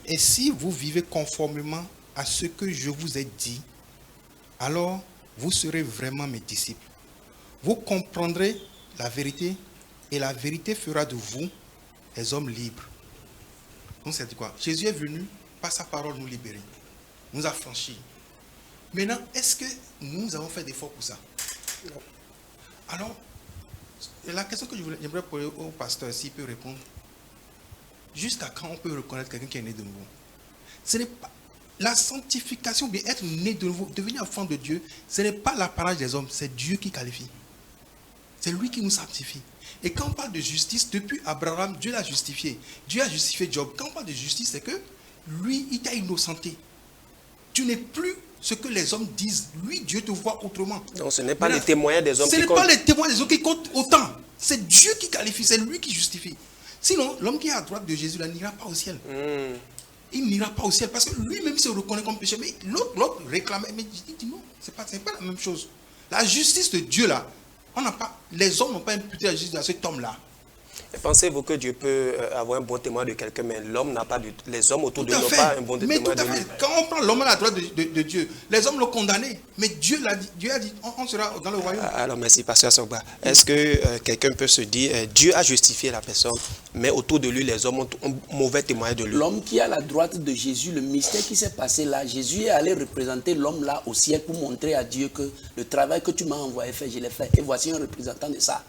et si vous vivez conformément à ce que je vous ai dit, alors vous serez vraiment mes disciples. Vous comprendrez la vérité et la vérité fera de vous des hommes libres. Donc c'est quoi? Jésus est venu par sa parole nous libérer, nous affranchir. Maintenant, est-ce que nous avons fait d'efforts pour ça? Non. Alors, la question que j'aimerais poser au pasteur, s'il peut répondre, jusqu'à quand on peut reconnaître quelqu'un qui est né de nouveau? Ce n'est pas la sanctification, bien être né de nouveau, devenir enfant de Dieu, ce n'est pas l'apparence des hommes, c'est Dieu qui qualifie. C'est lui qui nous sanctifie. Et quand on parle de justice, depuis Abraham, Dieu l'a justifié. Dieu a justifié Job. Quand on parle de justice, c'est que lui, il t'a innocenté. Tu n'es plus ce que les hommes disent. Lui, Dieu te voit autrement. Donc ce n'est pas les témoignages des hommes qui comptent. Ce n'est pas les témoignages des hommes qui comptent autant. C'est Dieu qui qualifie, c'est lui qui justifie. Sinon, l'homme qui est à droite de Jésus là n'ira pas au ciel. Il n'ira pas au ciel parce que lui-même se reconnaît comme pécheur. Mais l'autre réclamait. Mais il dit non, ce n'est pas la même chose. La justice de Dieu là, les hommes n'ont pas imputé la justice à cet homme-là. Pensez-vous que Dieu peut avoir un bon témoin de quelqu'un, mais l'homme n'a pas les hommes autour de lui n'ont pas un bon témoin de lui. Quand on prend l'homme à la droite de Dieu, les hommes l'ont condamné, mais Dieu a dit, on sera dans le royaume. Alors merci, pasteur Sogba. Est-ce que quelqu'un peut se dire, Dieu a justifié la personne, mais autour de lui, les hommes ont un mauvais témoignage de lui? L'homme qui est à la droite de Jésus, le mystère qui s'est passé là, Jésus est allé représenter l'homme là au ciel pour montrer à Dieu que le travail que tu m'as envoyé faire, je l'ai fait. Et voici un représentant de ça.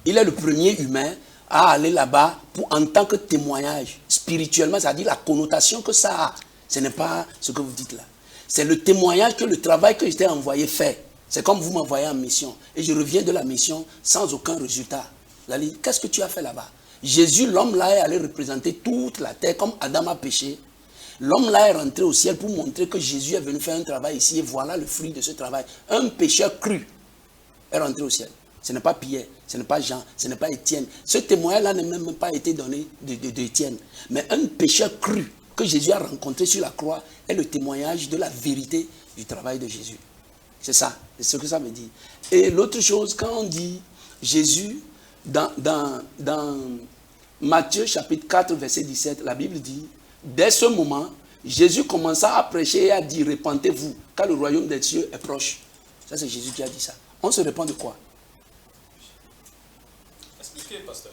Il est le premier humain à aller là-bas en tant que témoignage spirituellement, c'est-à-dire la connotation que ça a. Ce n'est pas ce que vous dites là. C'est le témoignage que le travail que j'étais envoyé fait. C'est comme vous m'envoyez en mission et je reviens de la mission sans aucun résultat. Qu'est-ce que tu as fait là-bas? Jésus, l'homme là, est allé représenter toute la terre comme Adam a péché. L'homme là est rentré au ciel pour montrer que Jésus est venu faire un travail ici et voilà le fruit de ce travail. Un pécheur cru est rentré au ciel. Ce n'est pas Pierre, ce n'est pas Jean, ce n'est pas Étienne. Ce témoignage-là n'a même pas été donné d'Étienne. Mais un pécheur cru que Jésus a rencontré sur la croix est le témoignage de la vérité du travail de Jésus. C'est ça, c'est ce que ça veut dire. Et l'autre chose, quand on dit Jésus, dans Matthieu chapitre 4, verset 17, la Bible dit, dès ce moment, Jésus commença à prêcher et à dire, repentez-vous, car le royaume des cieux est proche. Ça, c'est Jésus qui a dit ça. On se repent de quoi? Expliquez, pasteur.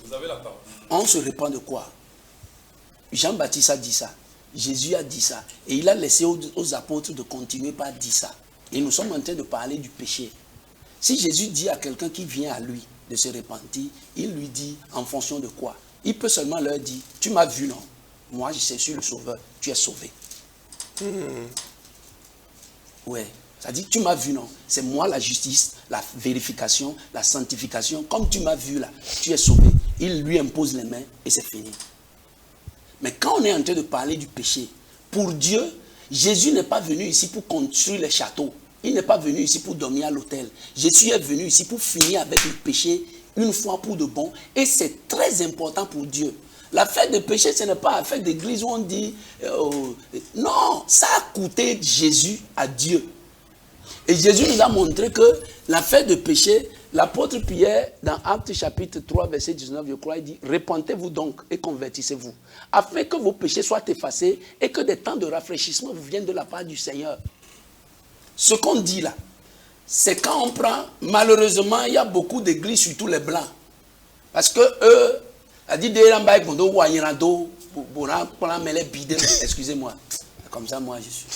Vous avez la parole. On se repent de quoi? Jean-Baptiste a dit ça. Jésus a dit ça. Et il a laissé aux apôtres de continuer par dire ça. Et nous sommes en train de parler du péché. Si Jésus dit à quelqu'un qui vient à lui de se repentir, il lui dit en fonction de quoi? Il peut seulement leur dire, tu m'as vu, non? Moi, je suis le sauveur. Tu es sauvé. Ouais. Ça dit, tu m'as vu, non? C'est moi la justice, la vérification, la sanctification. Comme tu m'as vu là, tu es sauvé. Il lui impose les mains et c'est fini. Mais quand on est en train de parler du péché, pour Dieu, Jésus n'est pas venu ici pour construire les châteaux. Il n'est pas venu ici pour dormir à l'hôtel. Jésus est venu ici pour finir avec le péché une fois pour de bon. Et c'est très important pour Dieu. La fête de péché, ce n'est pas la fête d'église où on dit... non, ça a coûté Jésus à Dieu. Et Jésus nous a montré que la fête de péché, l'apôtre Pierre, dans Actes chapitre 3, verset 19, je crois, il dit, repentez-vous donc et convertissez-vous, afin que vos péchés soient effacés et que des temps de rafraîchissement vous viennent de la part du Seigneur. Ce qu'on dit là, c'est quand on prend, malheureusement, il y a beaucoup d'églises, surtout les blancs. Parce que eux, excusez-moi, comme ça moi je suis.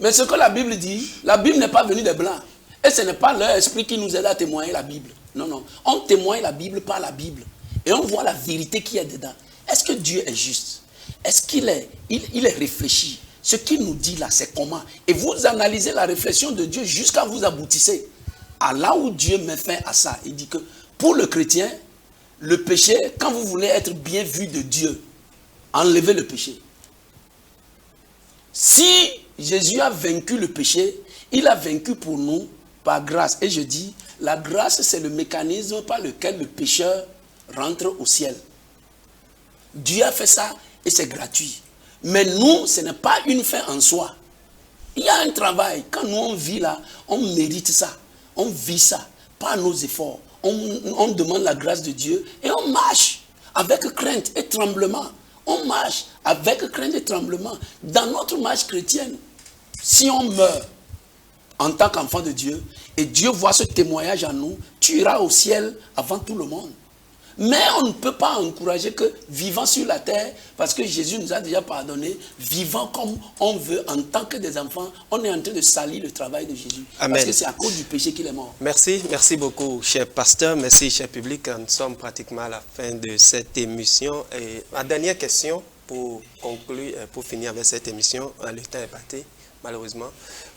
Mais ce que la Bible dit, la Bible n'est pas venue des Blancs. Et ce n'est pas leur esprit qui nous aide à témoigner la Bible. Non, non. On témoigne la Bible par la Bible. Et on voit la vérité qui est dedans. Est-ce que Dieu est juste? Est-ce qu'il est, il est réfléchi? Ce qu'il nous dit là, c'est comment? Et vous analysez la réflexion de Dieu jusqu'à vous aboutissez à là où Dieu met fin à ça. Il dit que pour le chrétien, le péché, quand vous voulez être bien vu de Dieu, enlevez le péché. Si Jésus a vaincu le péché, il a vaincu pour nous par grâce. Et je dis, la grâce, c'est le mécanisme par lequel le pécheur rentre au ciel. Dieu a fait ça et c'est gratuit. Mais nous, ce n'est pas une fin en soi. Il y a un travail. Quand nous on vit là, on mérite ça. On vit ça. Pas nos efforts. On demande la grâce de Dieu et on marche avec crainte et tremblement. On marche avec crainte et tremblement. Dans notre marche chrétienne, si on meurt en tant qu'enfant de Dieu et Dieu voit ce témoignage en nous, tu iras au ciel avant tout le monde. Mais on ne peut pas encourager que vivant sur la terre, parce que Jésus nous a déjà pardonné, vivant comme on veut en tant que des enfants, on est en train de salir le travail de Jésus. Amen. Parce que c'est à cause du péché qu'il est mort. Merci beaucoup, cher pasteur. Merci, cher public. Nous sommes pratiquement à la fin de cette émission. Et ma dernière question pour conclure, pour finir avec cette émission, le temps est parti, malheureusement.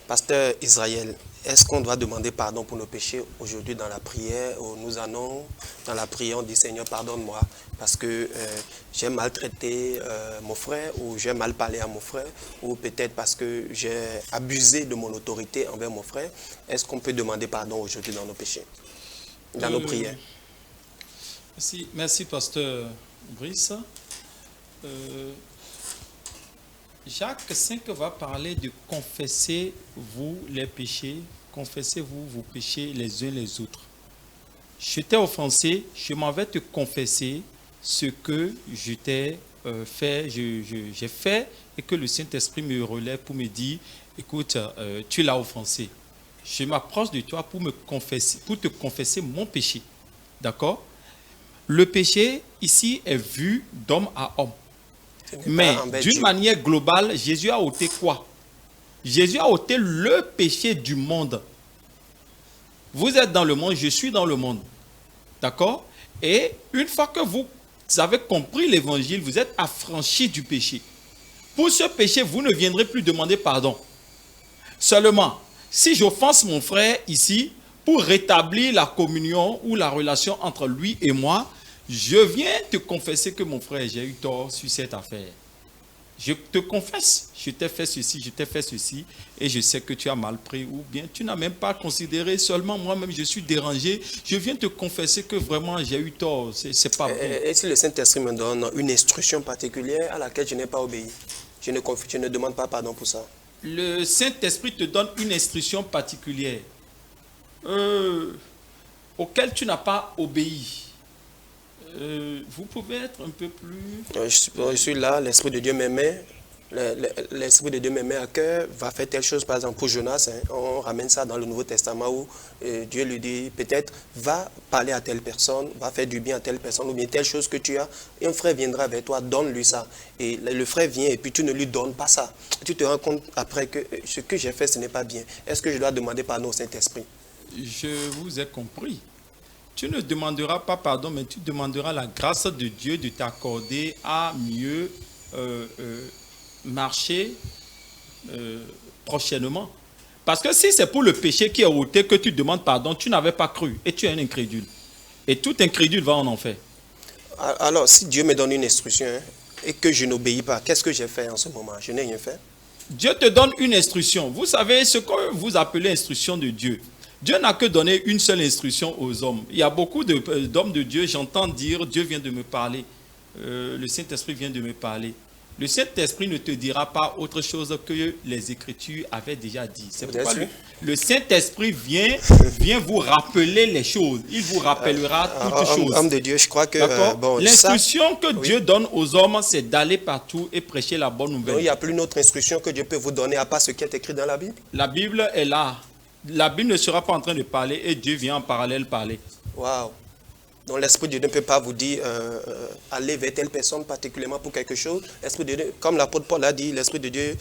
Pasteur Israël, est-ce qu'on doit demander pardon pour nos péchés aujourd'hui dans la prière, où nous allons dans la prière, on dit Seigneur pardonne-moi parce que j'ai maltraité mon frère, ou j'ai mal parlé à mon frère, ou peut-être parce que j'ai abusé de mon autorité envers mon frère. Est-ce qu'on peut demander pardon aujourd'hui dans nos péchés, dans nos prières? Merci pasteur Brice. Jacques 5 va parler de confessez-vous les péchés, confessez-vous vos péchés les uns les autres. Je t'ai offensé, je m'en vais te confesser ce que je t'ai fait, j'ai fait, et que le Saint-Esprit me relève pour me dire, écoute, tu l'as offensé. Je m'approche de toi pour te confesser mon péché. D'accord? Le péché ici est vu d'homme à homme. Mais d'une manière globale, Jésus a ôté quoi? Jésus a ôté le péché du monde. Vous êtes dans le monde, je suis dans le monde. D'accord? Et une fois que vous avez compris l'évangile, vous êtes affranchis du péché. Pour ce péché, vous ne viendrez plus demander pardon. Seulement, si j'offense mon frère ici, pour rétablir la communion ou la relation entre lui et moi, je viens te confesser que mon frère, j'ai eu tort sur cette affaire. Je te confesse, je t'ai fait ceci, et je sais que tu as mal pris, ou bien tu n'as même pas considéré, seulement moi-même je suis dérangé, je viens te confesser que vraiment j'ai eu tort, c'est pas bon. Et si le Saint-Esprit me donne une instruction particulière à laquelle je n'ai pas obéi, je ne demande pas pardon pour ça? Le Saint-Esprit te donne une instruction particulière auquel tu n'as pas obéi. Vous pouvez être un peu plus... Je suis là, l'Esprit de Dieu m'aimait. L'Esprit de Dieu m'aimait à cœur, va faire telle chose, par exemple pour Jonas, on ramène ça dans le Nouveau Testament où Dieu lui dit peut-être va parler à telle personne, va faire du bien à telle personne, ou bien telle chose que tu as, et un frère viendra vers toi, donne-lui ça. Et le frère vient et puis tu ne lui donnes pas ça. Tu te rends compte après que ce que j'ai fait, ce n'est pas bien. Est-ce que je dois demander pardon au Saint-Esprit? Je vous ai compris. Tu ne demanderas pas pardon, mais tu demanderas la grâce de Dieu de t'accorder à mieux marcher prochainement. Parce que si c'est pour le péché qui est ôté que tu demandes pardon, tu n'avais pas cru et tu es un incrédule. Et tout incrédule va en enfer. Alors, si Dieu me donne une instruction et que je n'obéis pas, qu'est-ce que j'ai fait en ce moment? Je n'ai rien fait. Dieu te donne une instruction. Vous savez ce que vous appelez instruction de Dieu. Dieu n'a que donné une seule instruction aux hommes. Il y a beaucoup d'hommes de Dieu, j'entends dire, Dieu vient de me parler. Le Saint-Esprit vient de me parler. Le Saint-Esprit ne te dira pas autre chose que les Écritures avaient déjà dit. C'est pourquoi le Saint-Esprit vient vous rappeler les choses. Il vous rappellera toutes choses. Homme de Dieu, je crois que... L'instruction que Dieu donne aux hommes, c'est d'aller partout et prêcher la bonne nouvelle. Donc, il n'y a plus une autre instruction que Dieu peut vous donner à part ce qui est écrit dans la Bible? La Bible est là. La Bible ne sera pas en train de parler et Dieu vient en parallèle parler. Waouh! Donc l'Esprit de Dieu ne peut pas vous dire aller vers telle personne particulièrement pour quelque chose. L'Esprit de Dieu, comme l'apôtre Paul a dit, l'Esprit de Dieu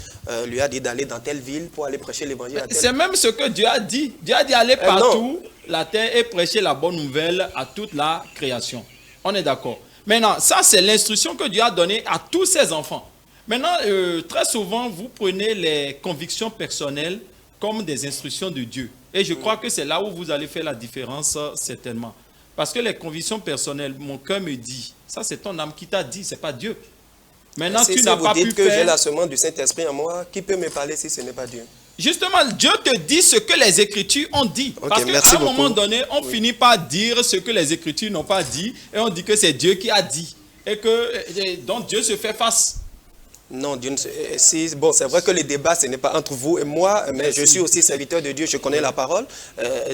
lui a dit d'aller dans telle ville pour aller prêcher l'évangile. C'est même ce que Dieu a dit. Dieu a dit aller partout la terre et prêcher la bonne nouvelle à toute la création. On est d'accord. Maintenant, ça c'est l'instruction que Dieu a donnée à tous ses enfants. Maintenant, très souvent, vous prenez les convictions personnelles comme des instructions de Dieu. Et je crois que c'est là où vous allez faire la différence, certainement. Parce que les convictions personnelles, mon cœur me dit, ça c'est ton âme qui t'a dit, c'est pas Dieu. Maintenant, tu n'as pas pu faire... Si vous dites que j'ai la semence du Saint-Esprit en moi, qui peut me parler si ce n'est pas Dieu? Justement, Dieu te dit ce que les Écritures ont dit. Parce qu'à un moment donné, on finit par dire ce que les Écritures n'ont pas dit, et on dit que c'est Dieu qui a dit. Et que donc Dieu se fait face. Non, Dieu si, bon, c'est vrai que le débat, ce n'est pas entre vous et moi, mais je suis aussi serviteur de Dieu, je connais la parole.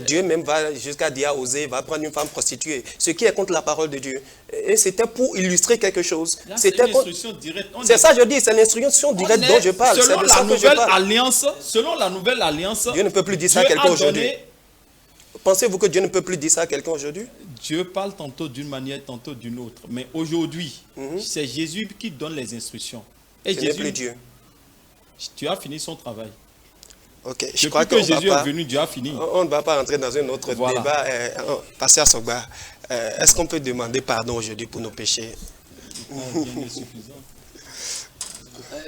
Dieu même va jusqu'à dire à Osée, va prendre une femme prostituée. Ce qui est contre la parole de Dieu. Et c'était pour illustrer quelque chose. C'est une instruction directe. C'est ça, je dis, c'est l'instruction directe dont je parle. Selon la nouvelle alliance, Dieu ne peut plus dire ça à quelqu'un aujourd'hui. Pensez-vous que Dieu ne peut plus dire ça à quelqu'un aujourd'hui? Dieu parle tantôt d'une manière, tantôt d'une autre. Mais aujourd'hui, c'est Jésus qui donne les instructions. Et Ce Jésus, n'est plus Dieu. Tu as fini son travail. Ok, Je crois que Jésus est venu, Dieu a fini. On ne va pas rentrer dans un autre débat. Pasteur Sogba, est-ce qu'on peut demander pardon aujourd'hui pour nos péchés?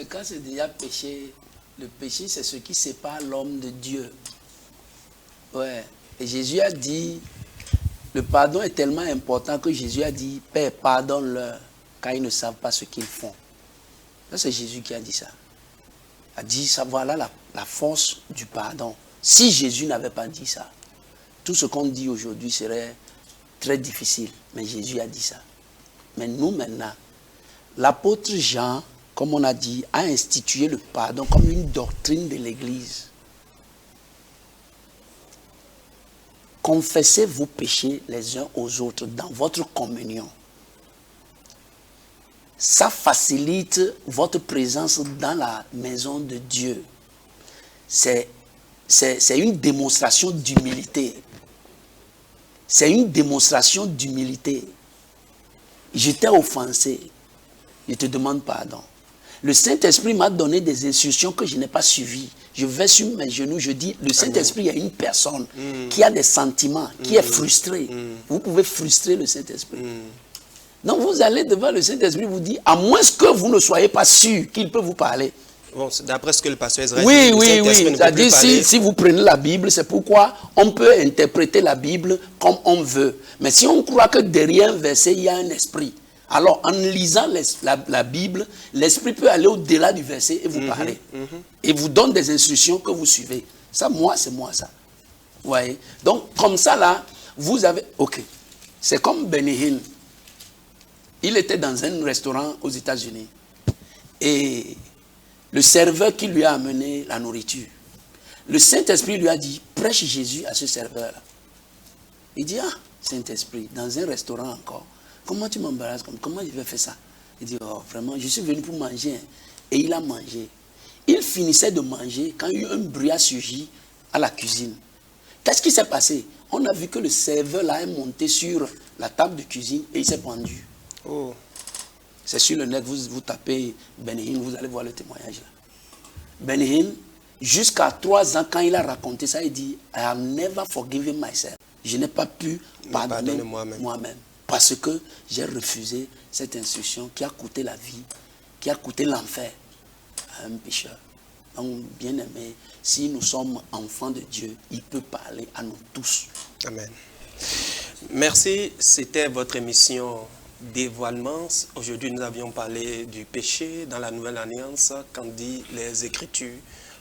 Quand c'est déjà péché, le péché c'est ce qui sépare l'homme de Dieu. Ouais. Et Jésus a dit, le pardon est tellement important que Jésus a dit, Père, pardonne-leur, car ils ne savent pas ce qu'ils font. Ça, c'est Jésus qui a dit ça. Il a dit ça, voilà la force du pardon. Si Jésus n'avait pas dit ça, tout ce qu'on dit aujourd'hui serait très difficile. Mais Jésus a dit ça. Mais nous, maintenant, l'apôtre Jean, comme on a dit, a institué le pardon comme une doctrine de l'Église. Confessez vos péchés les uns aux autres dans votre communion. Ça facilite votre présence dans la maison de Dieu. C'est une démonstration d'humilité. C'est une démonstration d'humilité. Je t'ai offensé. Je te demande pardon. Le Saint-Esprit m'a donné des instructions que je n'ai pas suivies. Je vais sur mes genoux, je dis, le Saint-Esprit, il y a une personne qui a des sentiments, qui est frustrée. Vous pouvez frustrer le Saint-Esprit. Donc vous allez devant le Saint-Esprit, vous dites, à moins que vous ne soyez pas sûr qu'il peut vous parler. Bon, d'après ce que le pasteur Israël dit, oui. C'est-à-dire, si vous prenez la Bible, c'est pourquoi on peut interpréter la Bible comme on veut. Mais si on croit que derrière un verset, il y a un esprit, alors en lisant la Bible, l'esprit peut aller au-delà du verset et vous parler. Et vous donne des instructions que vous suivez. Ça, c'est moi ça. Vous voyez? Donc, comme ça là, vous avez... Ok. C'est comme Benny Hinn. Il était dans un restaurant aux États-Unis. Et le serveur qui lui a amené la nourriture, le Saint-Esprit lui a dit, prêche Jésus à ce serveur-là. Il dit, ah, Saint-Esprit, dans un restaurant encore, comment tu m'embarrasses? Comment je vais faire ça? Il dit, oh, vraiment, je suis venu pour manger. Hein. Et il a mangé. Il finissait de manger quand il y a eu un bruit a surgi à la cuisine. Qu'est-ce qui s'est passé? On a vu que le serveur là est monté sur la table de cuisine et il s'est pendu. Oh. C'est sur le net, vous tapez Benny Hinn, vous allez voir le témoignage là. Benny Hinn, jusqu'à 3 ans, quand il a raconté ça, il dit, I have never forgiven myself. Je n'ai pas pu pardonner moi-même. Parce que j'ai refusé cette instruction qui a coûté la vie, qui a coûté l'enfer à un pécheur. Donc, bien aimé, si nous sommes enfants de Dieu, il peut parler à nous tous. Amen. Merci, c'était votre émission Dévoilement. Aujourd'hui, nous avions parlé du péché dans la Nouvelle Alliance, qu'en dit les Écritures.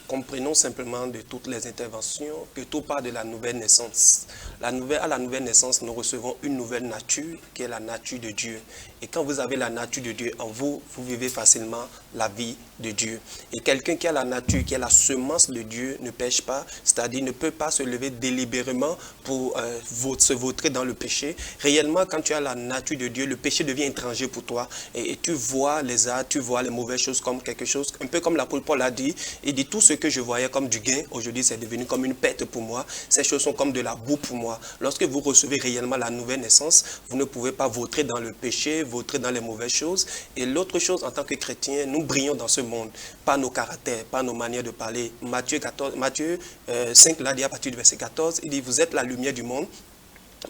Comprenons simplement de toutes les interventions que tout part de la nouvelle naissance. À la nouvelle naissance, nous recevons une nouvelle nature qui est la nature de Dieu. Et quand vous avez la nature de Dieu en vous, vous vivez facilement la vie de Dieu. Et quelqu'un qui a la nature, qui a la semence de Dieu, ne pêche pas, c'est-à-dire ne peut pas se lever délibérément pour se vautrer dans le péché. Réellement, quand tu as la nature de Dieu, le péché devient étranger pour toi. Et tu vois les actes, tu vois les mauvaises choses comme quelque chose, un peu comme l'apôtre Paul a dit. Il dit, tout ce que je voyais comme du gain, aujourd'hui c'est devenu comme une perte pour moi. Ces choses sont comme de la boue pour moi. Lorsque vous recevez réellement la nouvelle naissance, vous ne pouvez pas vautrer dans le péché, vautrer dans les mauvaises choses. Et l'autre chose, en tant que chrétien, nous brillons dans ce monde, pas nos caractères, pas nos manières de parler. Matthieu 5 l'a dit à partir du verset 14, il dit, vous êtes la lumière du monde.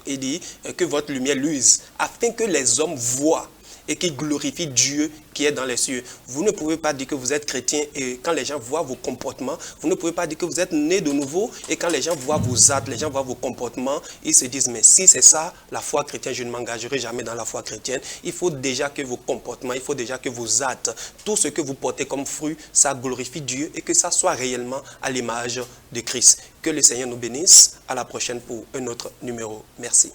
Il dit que votre lumière luise, afin que les hommes voient et qui glorifie Dieu qui est dans les cieux. Vous ne pouvez pas dire que vous êtes chrétien et quand les gens voient vos comportements, vous ne pouvez pas dire que vous êtes né de nouveau et quand les gens voient vos actes, les gens voient vos comportements, ils se disent, mais si c'est ça, la foi chrétienne, je ne m'engagerai jamais dans la foi chrétienne. Il faut déjà que vos comportements, il faut déjà que vos actes, tout ce que vous portez comme fruit, ça glorifie Dieu et que ça soit réellement à l'image de Christ. Que le Seigneur nous bénisse. À la prochaine pour un autre numéro. Merci.